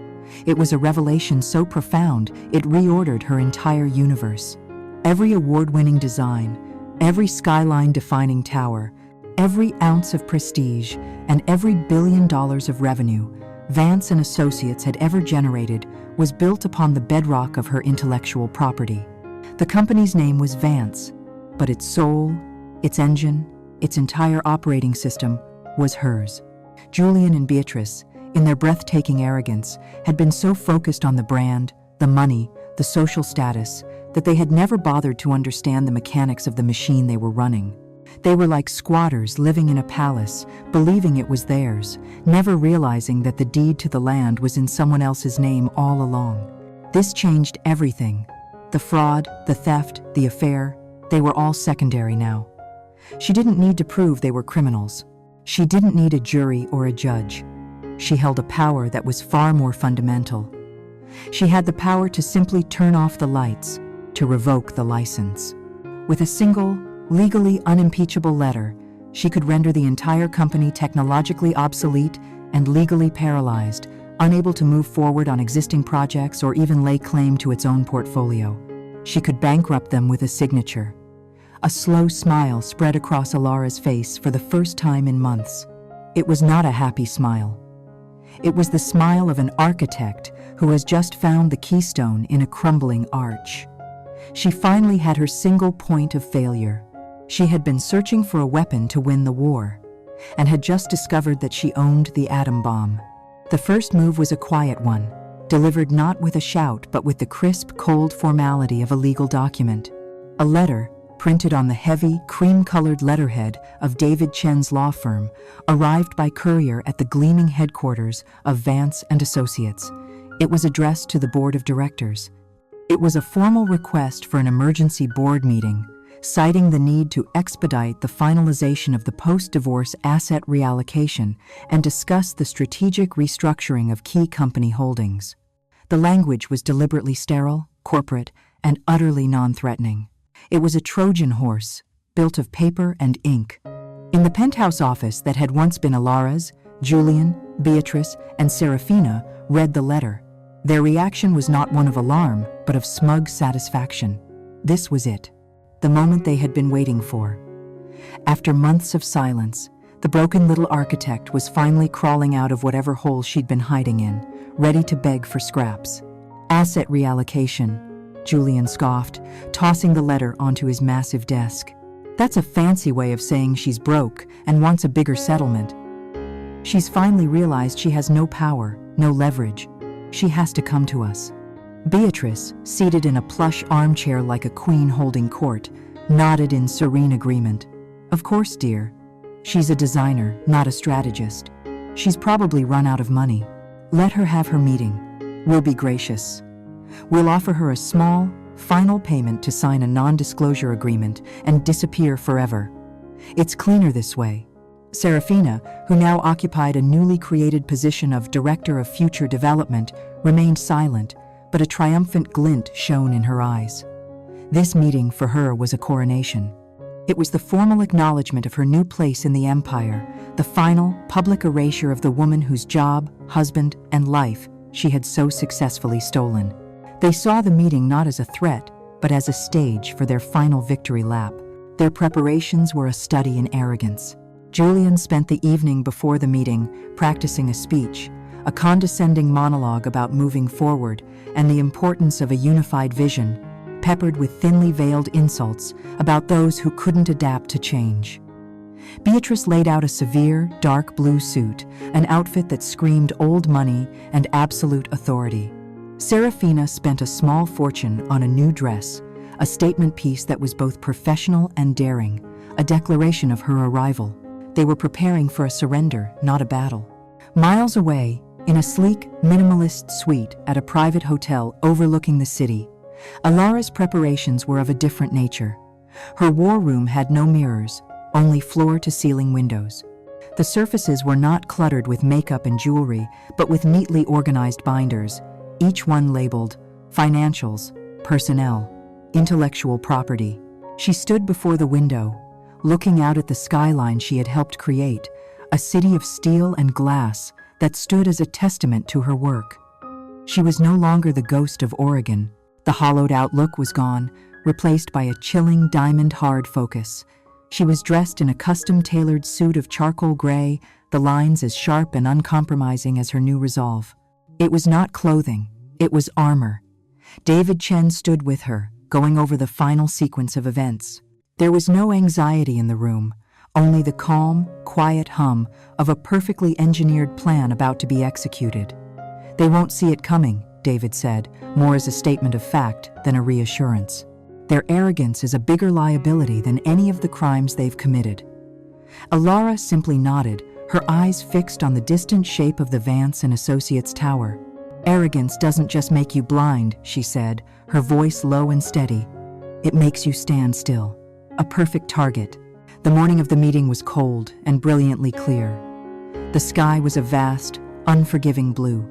Speaker 1: It was a revelation so profound it reordered her entire universe. Every award-winning design, every skyline-defining tower, every ounce of prestige, and every $1 billion of revenue Vance and Associates had ever generated was built upon the bedrock of her intellectual property. The company's name was Vance, but its soul, its engine, its entire operating system was hers. Julian and Beatrice, in their breathtaking arrogance, had been so focused on the brand, the money, the social status, that they had never bothered to understand the mechanics of the machine they were running. They were like squatters living in a palace, believing it was theirs, never realizing that the deed to the land was in someone else's name all along. This changed everything. The fraud, the theft, the affair, they were all secondary now. She didn't need to prove they were criminals. She didn't need a jury or a judge. She held a power that was far more fundamental. She had the power to simply turn off the lights, to revoke the license. With a single, legally unimpeachable letter, she could render the entire company technologically obsolete and legally paralyzed, unable to move forward on existing projects or even lay claim to its own portfolio. She could bankrupt them with a signature. A slow smile spread across Alara's face for the first time in months. It was not a happy smile. It was the smile of an architect who has just found the keystone in a crumbling arch. She finally had her single point of failure. She had been searching for a weapon to win the war, and had just discovered that she owned the atom bomb. The first move was a quiet one, delivered not with a shout but with the crisp, cold formality of a legal document. A letter, printed on the heavy, cream-colored letterhead of David Chen's law firm, arrived by courier at the gleaming headquarters of Vance and Associates. It was addressed to the board of directors. It was a formal request for an emergency board meeting, citing the need to expedite the finalization of the post-divorce asset reallocation and discuss the strategic restructuring of key company holdings. The language was deliberately sterile, corporate, and utterly non-threatening. It was a Trojan horse, built of paper and ink. In the penthouse office that had once been Alara's, Julian, Beatrice, and Serafina read the letter. Their reaction was not one of alarm, but of smug satisfaction. This was it, the moment they had been waiting for. After months of silence, the broken little architect was finally crawling out of whatever hole she'd been hiding in, ready to beg for scraps. Asset reallocation, Julian scoffed, tossing the letter onto his massive desk. That's a fancy way of saying she's broke and wants a bigger settlement. She's finally realized she has no power, no leverage. She has to come to us. Beatrice, seated in a plush armchair like a queen holding court, nodded in serene agreement. Of course, dear. She's a designer, not a strategist. She's probably run out of money. Let her have her meeting. We'll be gracious. We'll offer her a small, final payment to sign a non-disclosure agreement and disappear forever. It's cleaner this way. Serafina, who now occupied a newly created position of Director of Future Development, remained silent, but a triumphant glint shone in her eyes. This meeting for her was a coronation. It was the formal acknowledgement of her new place in the empire, the final, public erasure of the woman whose job, husband, and life she had so successfully stolen. They saw the meeting not as a threat, but as a stage for their final victory lap. Their preparations were a study in arrogance. Julian spent the evening before the meeting practicing a speech, a condescending monologue about moving forward and the importance of a unified vision, peppered with thinly veiled insults about those who couldn't adapt to change. Beatrice laid out a severe, dark blue suit, an outfit that screamed old money and absolute authority. Serafina spent a small fortune on a new dress, a statement piece that was both professional and daring, a declaration of her arrival. They were preparing for a surrender, not a battle. Miles away, in a sleek, minimalist suite at a private hotel overlooking the city, Alara's preparations were of a different nature. Her war room had no mirrors, only floor-to-ceiling windows. The surfaces were not cluttered with makeup and jewelry, but with neatly organized binders, each one labeled financials, personnel, intellectual property. She stood before the window, looking out at the skyline she had helped create, a city of steel and glass that stood as a testament to her work. She was no longer the ghost of Oregon. The hollowed-out look was gone, replaced by a chilling diamond-hard focus. She was dressed in a custom-tailored suit of charcoal gray, the lines as sharp and uncompromising as her new resolve. It was not clothing, it was armor. David Chen stood with her, going over the final sequence of events. There was no anxiety in the room, only the calm, quiet hum of a perfectly engineered plan about to be executed. "They won't see it coming," David said, more as a statement of fact than a reassurance. "Their arrogance is a bigger liability than any of the crimes they've committed." Alara simply nodded, her eyes fixed on the distant shape of the Vance and Associates tower. "Arrogance doesn't just make you blind," she said, her voice low and steady. "It makes you stand still. A perfect target." The morning of the meeting was cold and brilliantly clear. The sky was a vast, unforgiving blue.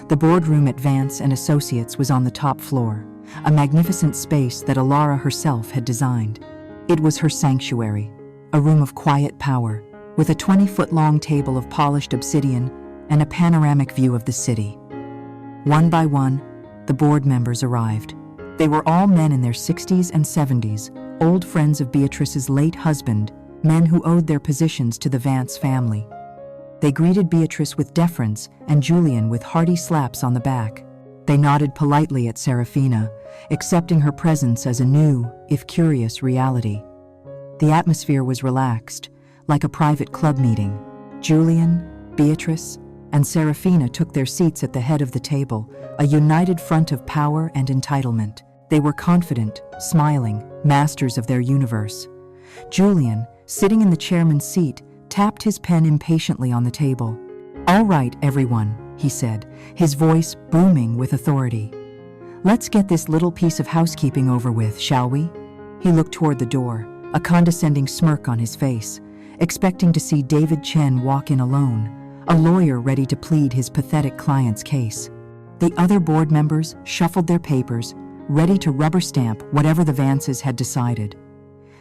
Speaker 1: The boardroom at Vance and Associates was on the top floor, a magnificent space that Alara herself had designed. It was her sanctuary, a room of quiet power, with a 20-foot-long table of polished obsidian and a panoramic view of the city. One by one, the board members arrived. They were all men in their 60s and 70s, old friends of Beatrice's late husband, men who owed their positions to the Vance family. They greeted Beatrice with deference and Julian with hearty slaps on the back. They nodded politely at Serafina, accepting her presence as a new, if curious, reality. The atmosphere was relaxed, like a private club meeting. Julian, Beatrice, and Serafina took their seats at the head of the table, a united front of power and entitlement. They were confident, smiling, masters of their universe. Julian, sitting in the chairman's seat, tapped his pen impatiently on the table. "All right, everyone," he said, his voice booming with authority. "Let's get this little piece of housekeeping over with, shall we?" He looked toward the door, a condescending smirk on his face, expecting to see David Chen walk in alone, a lawyer ready to plead his pathetic client's case. The other board members shuffled their papers, ready to rubber stamp whatever the Vances had decided.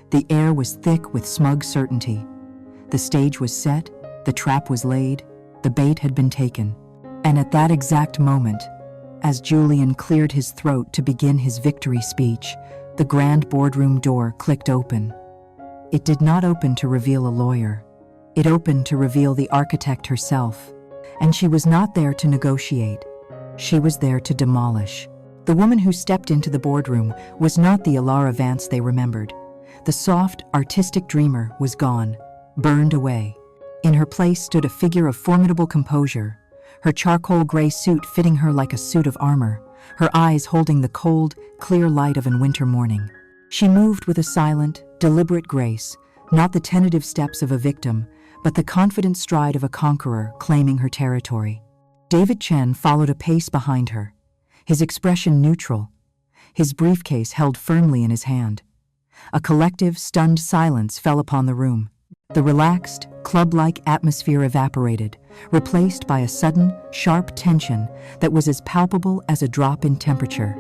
Speaker 1: The air was thick with smug certainty. The stage was set, the trap was laid, the bait had been taken. And at that exact moment, as Julian cleared his throat to begin his victory speech, the grand boardroom door clicked open. It did not open to reveal a lawyer. It opened to reveal the architect herself. And she was not there to negotiate. She was there to demolish. The woman who stepped into the boardroom was not the Alara Vance they remembered. The soft, artistic dreamer was gone, burned away. In her place stood a figure of formidable composure, her charcoal gray suit fitting her like a suit of armor, her eyes holding the cold, clear light of a winter morning. She moved with a silent, deliberate grace, not the tentative steps of a victim, but the confident stride of a conqueror claiming her territory. David Chen followed a pace behind her, his expression neutral, his briefcase held firmly in his hand. A collective, stunned silence fell upon the room. The relaxed, club-like atmosphere evaporated, replaced by a sudden, sharp tension that was as palpable as a drop in temperature.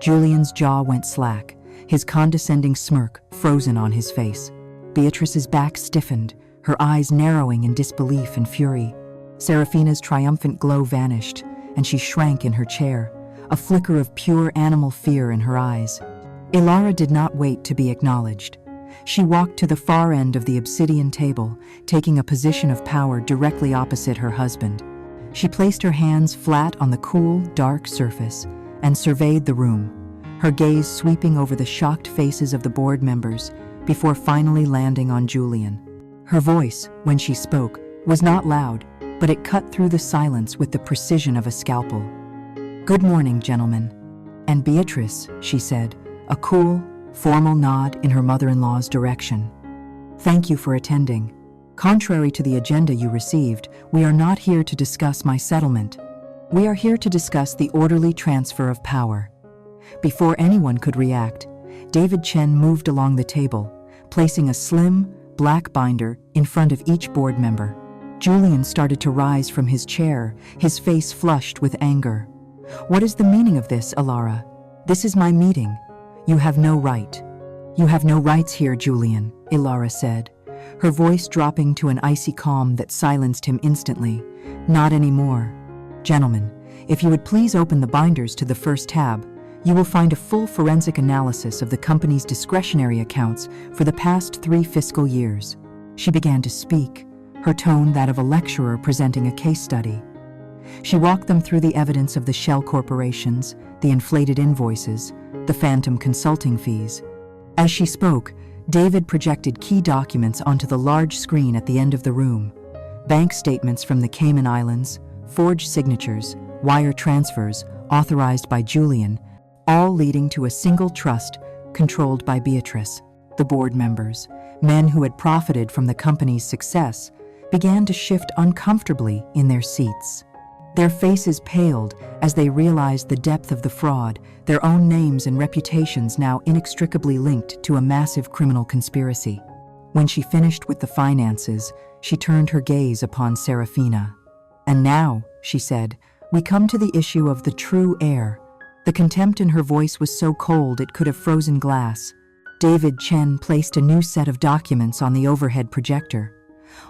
Speaker 1: Julian's jaw went slack, his condescending smirk frozen on his face. Beatrice's back stiffened, her eyes narrowing in disbelief and fury. Serafina's triumphant glow vanished, and she shrank in her chair, a flicker of pure animal fear in her eyes. Alara did not wait to be acknowledged. She walked to the far end of the obsidian table, taking a position of power directly opposite her husband. She placed her hands flat on the cool, dark surface and surveyed the room, her gaze sweeping over the shocked faces of the board members before finally landing on Julian. Her voice, when she spoke, was not loud, but it cut through the silence with the precision of a scalpel. "Good morning, gentlemen." "And Beatrice," she said, a cool, formal nod in her mother-in-law's direction. "Thank you for attending. Contrary to the agenda you received, we are not here to discuss my settlement. We are here to discuss the orderly transfer of power." Before anyone could react, David Chen moved along the table, placing a slim, black binder in front of each board member. Julian started to rise from his chair, his face flushed with anger. "What is the meaning of this, Alara? This is my meeting. You have no right." "You have no rights here, Julian," Alara said, her voice dropping to an icy calm that silenced him instantly. "Not anymore. Gentlemen, if you would please open the binders to the first tab, you will find a full forensic analysis of the company's discretionary accounts for the past 3 fiscal years." She began to speak, her tone that of a lecturer presenting a case study. She walked them through the evidence of the shell corporations, the inflated invoices, the phantom consulting fees. As she spoke, David projected key documents onto the large screen at the end of the room. Bank statements from the Cayman Islands, forged signatures, wire transfers authorized by Julian, all leading to a single trust controlled by Beatrice. The board members, men who had profited from the company's success, began to shift uncomfortably in their seats. Their faces paled as they realized the depth of the fraud, their own names and reputations now inextricably linked to a massive criminal conspiracy. When she finished with the finances, she turned her gaze upon Serafina. "And now," she said, "we come to the issue of the true heir." The contempt in her voice was so cold it could have frozen glass. David Chen placed a new set of documents on the overhead projector.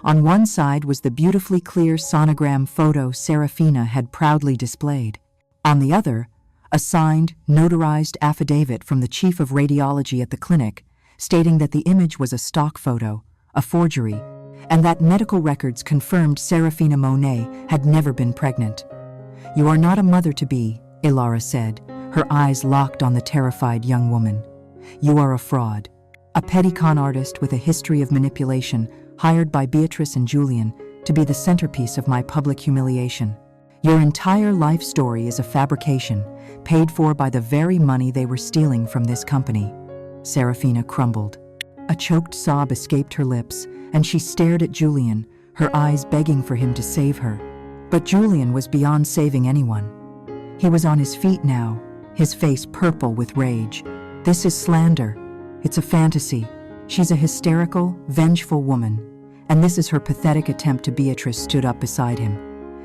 Speaker 1: On one side was the beautifully clear sonogram photo Serafina had proudly displayed. On the other, a signed, notarized affidavit from the chief of radiology at the clinic, stating that the image was a stock photo, a forgery, and that medical records confirmed Serafina Monet had never been pregnant. "You are not a mother-to-be," Alara said, her eyes locked on the terrified young woman. "You are a fraud, a petty con artist with a history of manipulation, hired by Beatrice and Julian to be the centerpiece of my public humiliation. Your entire life story is a fabrication, paid for by the very money they were stealing from this company." Serafina crumbled. A choked sob escaped her lips, and she stared at Julian, her eyes begging for him to save her. But Julian was beyond saving anyone. He was on his feet now, his face purple with rage. "This is slander. It's a fantasy. She's a hysterical, vengeful woman, and this is her pathetic attempt to." Beatrice stood up beside him.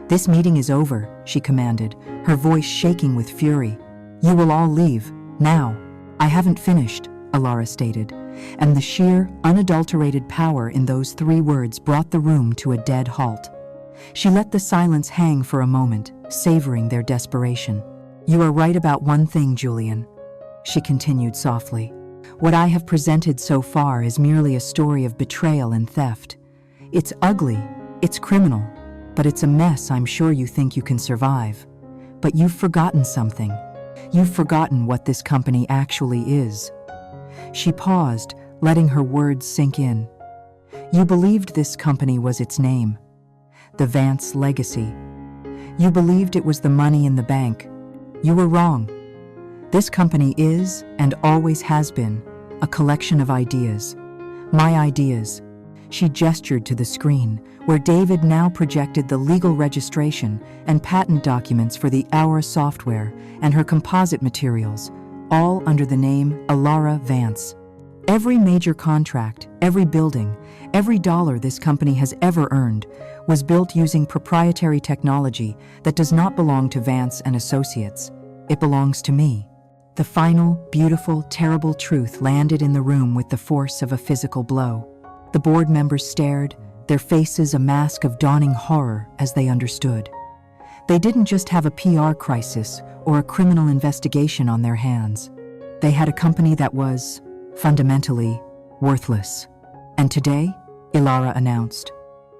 Speaker 1: "This meeting is over," she commanded, her voice shaking with fury. "You will all leave, now." "I haven't finished," Alara stated, and the sheer, unadulterated power in those 3 words brought the room to a dead halt. She let the silence hang for a moment, savoring their desperation. "You are right about one thing, Julian," she continued softly. "What I have presented so far is merely a story of betrayal and theft. It's ugly, it's criminal, but it's a mess I'm sure you think you can survive. But you've forgotten something. You've forgotten what this company actually is." She paused, letting her words sink in. "You believed this company was its name, the Vance legacy. You believed it was the money in the bank. You were wrong. This company is, and always has been, a collection of ideas. My ideas." She gestured to the screen, where David now projected the legal registration and patent documents for the Aura software and her composite materials, all under the name Alara Vance. Every major contract, every building, every dollar this company has ever earned was built using proprietary technology that does not belong to Vance and Associates. It belongs to me. The final, beautiful, terrible truth landed in the room with the force of a physical blow. The board members stared, their faces a mask of dawning horror as they understood. They didn't just have a PR crisis or a criminal investigation on their hands. They had a company that was, fundamentally, worthless. "And today," Alara announced,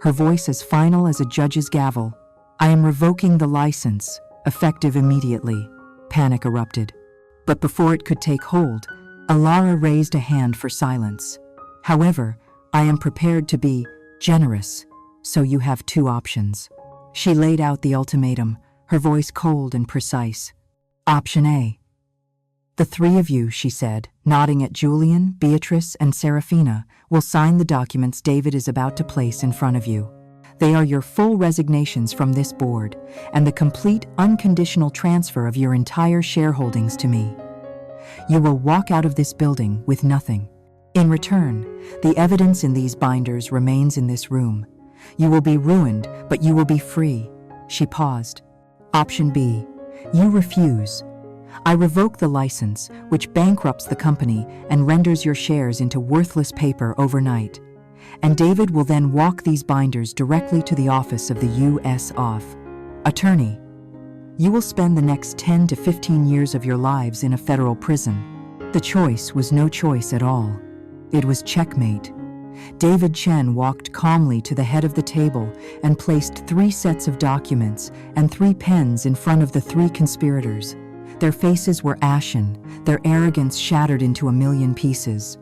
Speaker 1: her voice as final as a judge's gavel, "I am revoking the license, effective immediately." Panic erupted. But before it could take hold, Alara raised a hand for silence. "However, I am prepared to be generous, so you have two options. She laid out the ultimatum, her voice cold and precise. Option A. The three of you, she said, nodding at Julian, Beatrice, and Serafina, will sign the documents David is about to place in front of you. They are your full resignations from this board and the complete unconditional transfer of your entire shareholdings to me. You will walk out of this building with nothing. In return, the evidence in these binders remains in this room. You will be ruined, but you will be free. She paused. Option B. You refuse. I revoke the license, which bankrupts the company and renders your shares into worthless paper overnight. And David will then walk these binders directly to the office of the U.S. Attorney. You will spend the next 10 to 15 years of your lives in a federal prison. The choice was no choice at all. It was checkmate. David Chen walked calmly to the head of the table and placed 3 sets of documents and 3 pens in front of the 3 conspirators. Their faces were ashen, their arrogance shattered into a million pieces.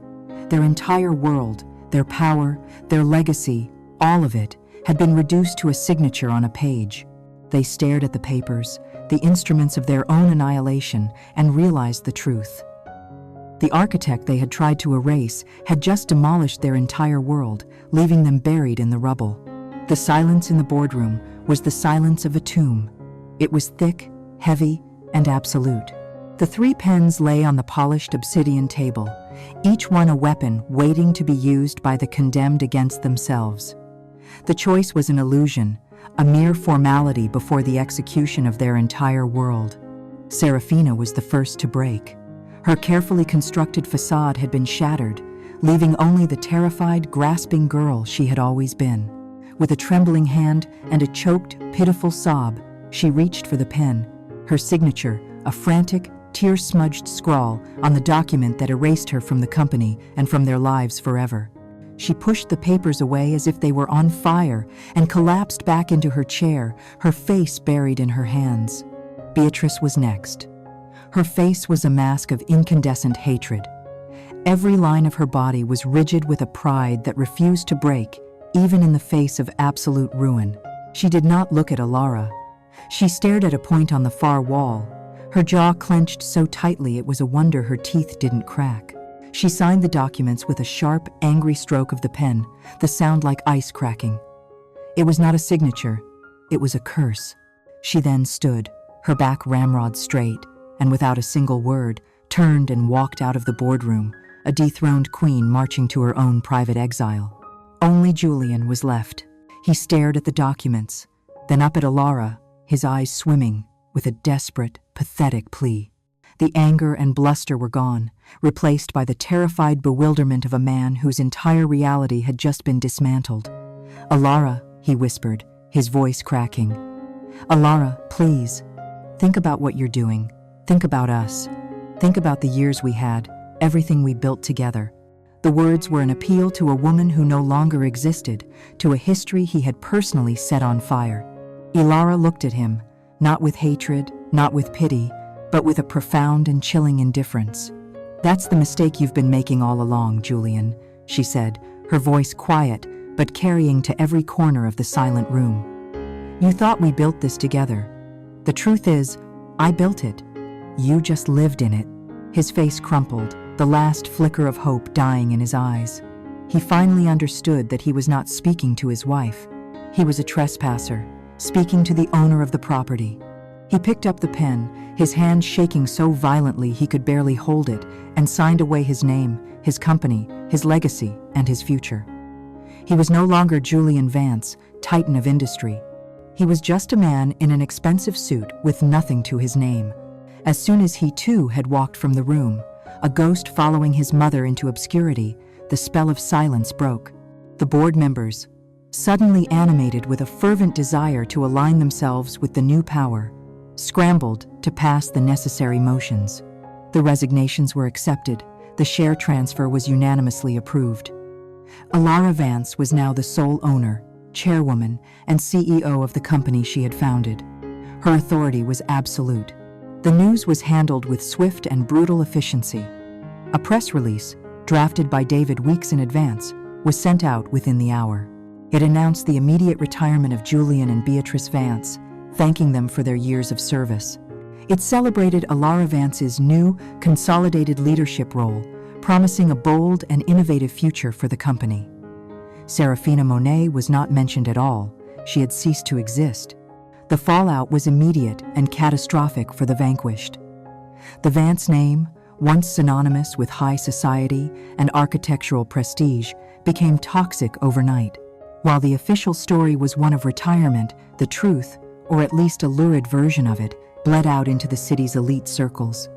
Speaker 1: Their entire world, their power, their legacy, all of it, had been reduced to a signature on a page. They stared at the papers, the instruments of their own annihilation, and realized the truth. The architect they had tried to erase had just demolished their entire world, leaving them buried in the rubble. The silence in the boardroom was the silence of a tomb. It was thick, heavy, and absolute. The 3 pens lay on the polished obsidian table, each one a weapon waiting to be used by the condemned against themselves. The choice was an illusion, a mere formality before the execution of their entire world. Serafina was the first to break. Her carefully constructed facade had been shattered, leaving only the terrified, grasping girl she had always been. With a trembling hand and a choked, pitiful sob, she reached for the pen, her signature, a frantic, tear-smudged scrawl on the document that erased her from the company and from their lives forever. She pushed the papers away as if they were on fire and collapsed back into her chair, her face buried in her hands. Beatrice was next. Her face was a mask of incandescent hatred. Every line of her body was rigid with a pride that refused to break, even in the face of absolute ruin. She did not look at Alara. She stared at a point on the far wall, her jaw clenched so tightly it was a wonder her teeth didn't crack. She signed the documents with a sharp, angry stroke of the pen, the sound like ice cracking. It was not a signature, it was a curse. She then stood, her back ramrod straight, and without a single word, turned and walked out of the boardroom, a dethroned queen marching to her own private exile. Only Julian was left. He stared at the documents, then up at Alara, his eyes swimming with a desperate, pathetic plea. The anger and bluster were gone, replaced by the terrified bewilderment of a man whose entire reality had just been dismantled. "Alara," he whispered, his voice cracking. "Alara, please. Think about what you're doing. Think about us. Think about the years we had, everything we built together." The words were an appeal to a woman who no longer existed, to a history he had personally set on fire. Alara looked at him, not with hatred, not with pity, but with a profound and chilling indifference. "That's the mistake you've been making all along, Julian," she said, her voice quiet, but carrying to every corner of the silent room. "You thought we built this together. The truth is, I built it. You just lived in it." His face crumpled, the last flicker of hope dying in his eyes. He finally understood that he was not speaking to his wife. He was a trespasser, speaking to the owner of the property. He picked up the pen, his hand shaking so violently he could barely hold it, and signed away his name, his company, his legacy, and his future. He was no longer Julian Vance, titan of industry. He was just a man in an expensive suit with nothing to his name. As soon as he too had walked from the room, a ghost following his mother into obscurity, the spell of silence broke. The board members, suddenly animated with a fervent desire to align themselves with the new power, scrambled to pass the necessary motions. The resignations were accepted, the share transfer was unanimously approved. Alara Vance was now the sole owner, chairwoman, and CEO of the company she had founded. Her authority was absolute. The news was handled with swift and brutal efficiency. A press release, drafted by David weeks in advance, was sent out within the hour. It announced the immediate retirement of Julian and Beatrice Vance, thanking them for their years of service. It celebrated Alara Vance's new, consolidated leadership role, promising a bold and innovative future for the company. Serafina Monet was not mentioned at all. She had ceased to exist. The fallout was immediate and catastrophic for the vanquished. The Vance name, once synonymous with high society and architectural prestige, became toxic overnight. While the official story was one of retirement, the truth, or at least a lurid version of it, bled out into the city's elite circles.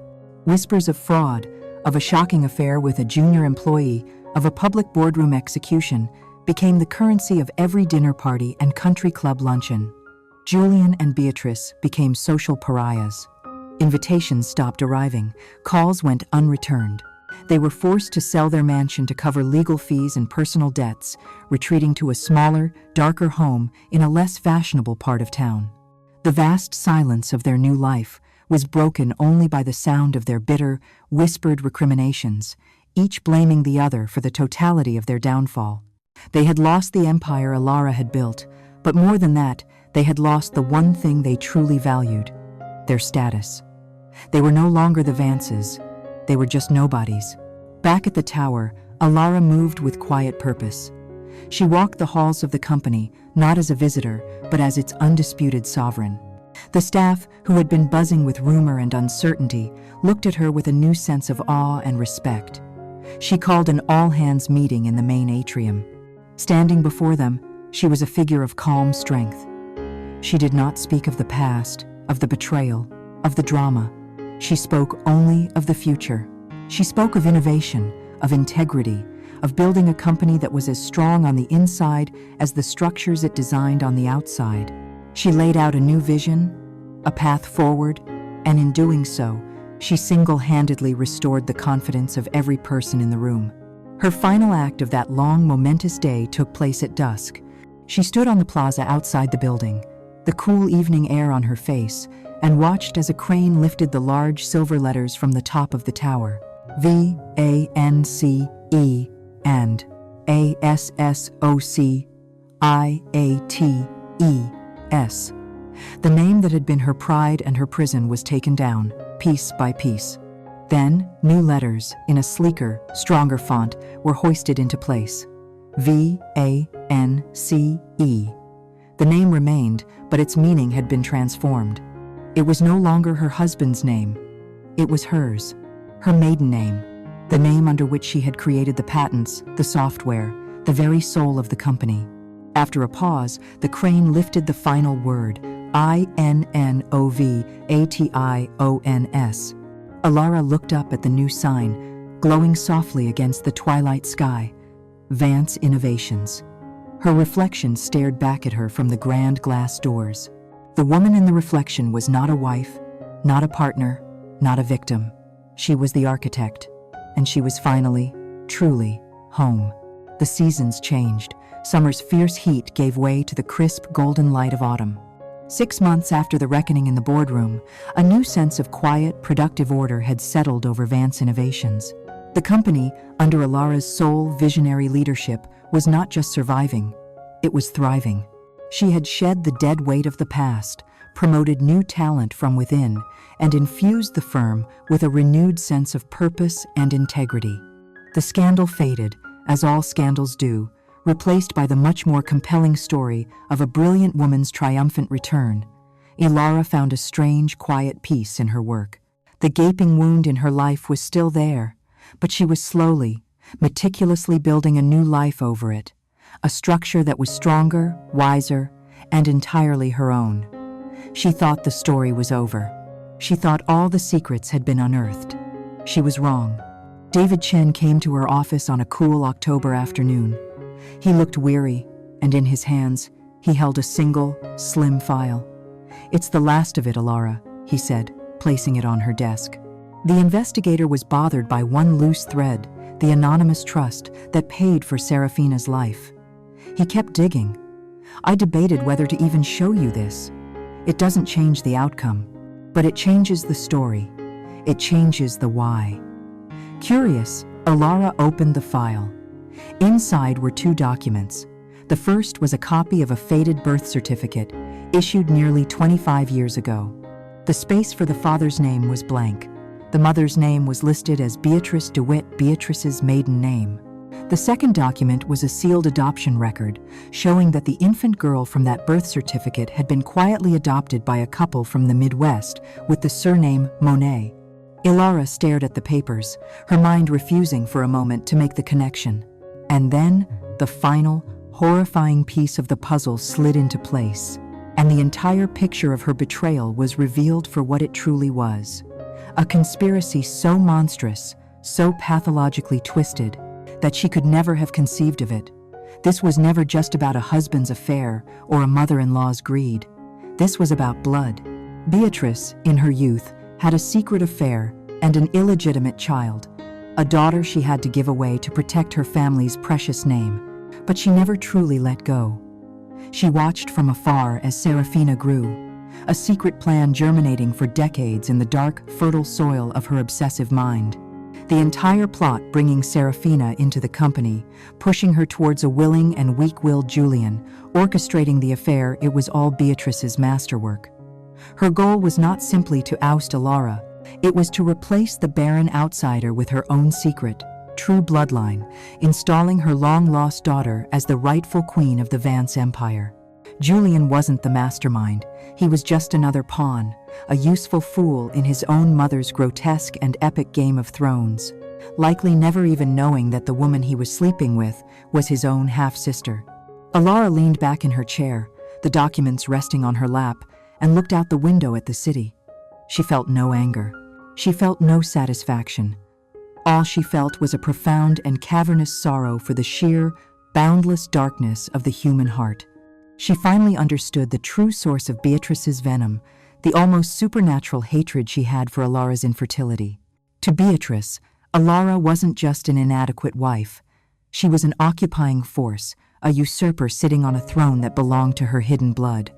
Speaker 1: Whispers of fraud, of a shocking affair with a junior employee, of a public boardroom execution, became the currency of every dinner party and country club luncheon. Julian and Beatrice became social pariahs. Invitations stopped arriving, calls went unreturned. They were forced to sell their mansion to cover legal fees and personal debts, retreating to a smaller, darker home in a less fashionable part of town. The vast silence of their new life was broken only by the sound of their bitter, whispered recriminations, each blaming the other for the totality of their downfall. They had lost the empire Alara had built, but more than that, they had lost the one thing they truly valued: their status. They were no longer the Vances. They were just nobodies. Back at the tower, Alara moved with quiet purpose. She walked the halls of the company, not as a visitor, but as its undisputed sovereign. The staff, who had been buzzing with rumor and uncertainty, looked at her with a new sense of awe and respect. She called an all-hands meeting in the main atrium. Standing before them, she was a figure of calm strength. She did not speak of the past, of the betrayal, of the drama. She spoke only of the future. She spoke of innovation, of integrity, of building a company that was as strong on the inside as the structures it designed on the outside. She laid out a new vision, a path forward, and in doing so, she single-handedly restored the confidence of every person in the room. Her final act of that long, momentous day took place at dusk. She stood on the plaza outside the building, the cool evening air on her face, and watched as a crane lifted the large silver letters from the top of the tower. V-A-N-C-E and A-S-S-O-C-I-A-T-E-S. The name that had been her pride and her prison was taken down, piece by piece. Then, new letters, in a sleeker, stronger font, were hoisted into place. V-A-N-C-E. The name remained, but its meaning had been transformed. It was no longer her husband's name. It was hers, her maiden name, the name under which she had created the patents, the software, the very soul of the company. After a pause, the crane lifted the final word, I-N-N-O-V-A-T-I-O-N-S. Alara looked up at the new sign, glowing softly against the twilight sky. Vance Innovations. Her reflection stared back at her from the grand glass doors. The woman in the reflection was not a wife, not a partner, not a victim. She was the architect, and she was finally, truly, home. The seasons changed. Summer's fierce heat gave way to the crisp golden light of autumn. 6 months after the reckoning in the boardroom, a new sense of quiet, productive order had settled over Vance Innovations. The company, under Alara's sole visionary leadership, was not just surviving, it was thriving. She had shed the dead weight of the past, promoted new talent from within, and infused the firm with a renewed sense of purpose and integrity. The scandal faded, as all scandals do, replaced by the much more compelling story of a brilliant woman's triumphant return. Alara found a strange, quiet peace in her work. The gaping wound in her life was still there, but she was slowly, meticulously building a new life over it, a structure that was stronger, wiser, and entirely her own. She thought the story was over. She thought all the secrets had been unearthed. She was wrong. David Chen came to her office on a cool October afternoon. He looked weary, and in his hands, he held a single, slim file. "It's the last of it, Alara," he said, placing it on her desk. The investigator was bothered by one loose thread, the anonymous trust that paid for Serafina's life. He kept digging. "I debated whether to even show you this. It doesn't change the outcome, but it changes the story. It changes the why." Curious, Alara opened the file. Inside were 2 documents, The first was a copy of a faded birth certificate issued nearly 25 years ago. The space for the father's name was blank. The mother's name was listed as Beatrice DeWitt, Beatrice's maiden name. The second document was a sealed adoption record, showing that the infant girl from that birth certificate had been quietly adopted by a couple from the Midwest with the surname Monet. Ilara stared at the papers, her mind refusing for a moment to make the connection. And then, the final, horrifying piece of the puzzle slid into place, and the entire picture of her betrayal was revealed for what it truly was. A conspiracy so monstrous, so pathologically twisted, that she could never have conceived of it. This was never just about a husband's affair or a mother-in-law's greed. This was about blood. Beatrice, in her youth, had a secret affair and an illegitimate child, a daughter she had to give away to protect her family's precious name, but she never truly let go. She watched from afar as Serafina grew, a secret plan germinating for decades in the dark, fertile soil of her obsessive mind. The entire plot bringing Serafina into the company, pushing her towards a willing and weak-willed Julian, orchestrating the affair. It was all Beatrice's masterwork. Her goal was not simply to oust Ilara, it was to replace the barren outsider with her own secret, true bloodline, installing her long-lost daughter as the rightful queen of the Vance Empire. Julian wasn't the mastermind, he was just another pawn, a useful fool in his own mother's grotesque and epic Game of Thrones, likely never even knowing that the woman he was sleeping with was his own half-sister. Ilara leaned back in her chair, the documents resting on her lap, and looked out the window at the city. She felt no anger. She felt no satisfaction. All she felt was a profound and cavernous sorrow for the sheer, boundless darkness of the human heart. She finally understood the true source of Beatrice's venom, the almost supernatural hatred she had for Ilara's infertility. To Beatrice, Ilara wasn't just an inadequate wife. She was an occupying force, a usurper sitting on a throne that belonged to her hidden blood.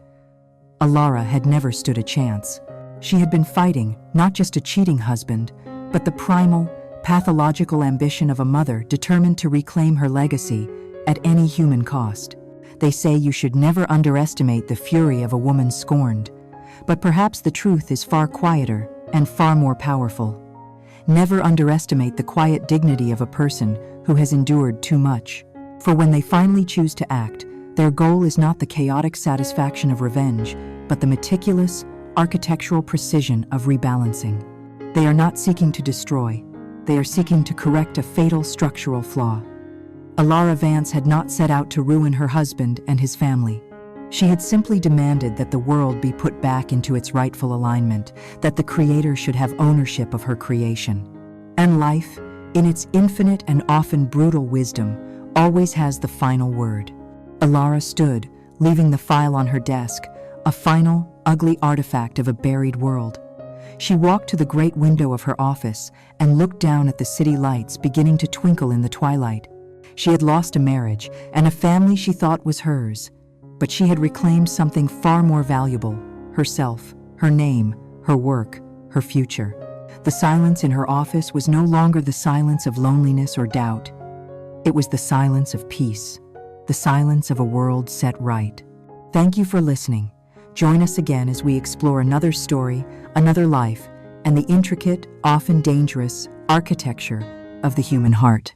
Speaker 1: Ilara had never stood a chance. She had been fighting not just a cheating husband, but the primal, pathological ambition of a mother determined to reclaim her legacy at any human cost. They say you should never underestimate the fury of a woman scorned, but perhaps the truth is far quieter and far more powerful. Never underestimate the quiet dignity of a person who has endured too much. For when they finally choose to act, their goal is not the chaotic satisfaction of revenge, but the meticulous, architectural precision of rebalancing. They are not seeking to destroy, they are seeking to correct a fatal structural flaw. Ilara Vance had not set out to ruin her husband and his family. She had simply demanded that the world be put back into its rightful alignment, that the Creator should have ownership of her creation. And life, in its infinite and often brutal wisdom, always has the final word. Ilara stood, leaving the file on her desk, a final, ugly artifact of a buried world. She walked to the great window of her office and looked down at the city lights beginning to twinkle in the twilight. She had lost a marriage and a family she thought was hers, but she had reclaimed something far more valuable: herself, her name, her work, her future. The silence in her office was no longer the silence of loneliness or doubt. It was the silence of peace, the silence of a world set right. Thank you for listening. Join us again as we explore another story, another life, and the intricate, often dangerous, architecture of the human heart.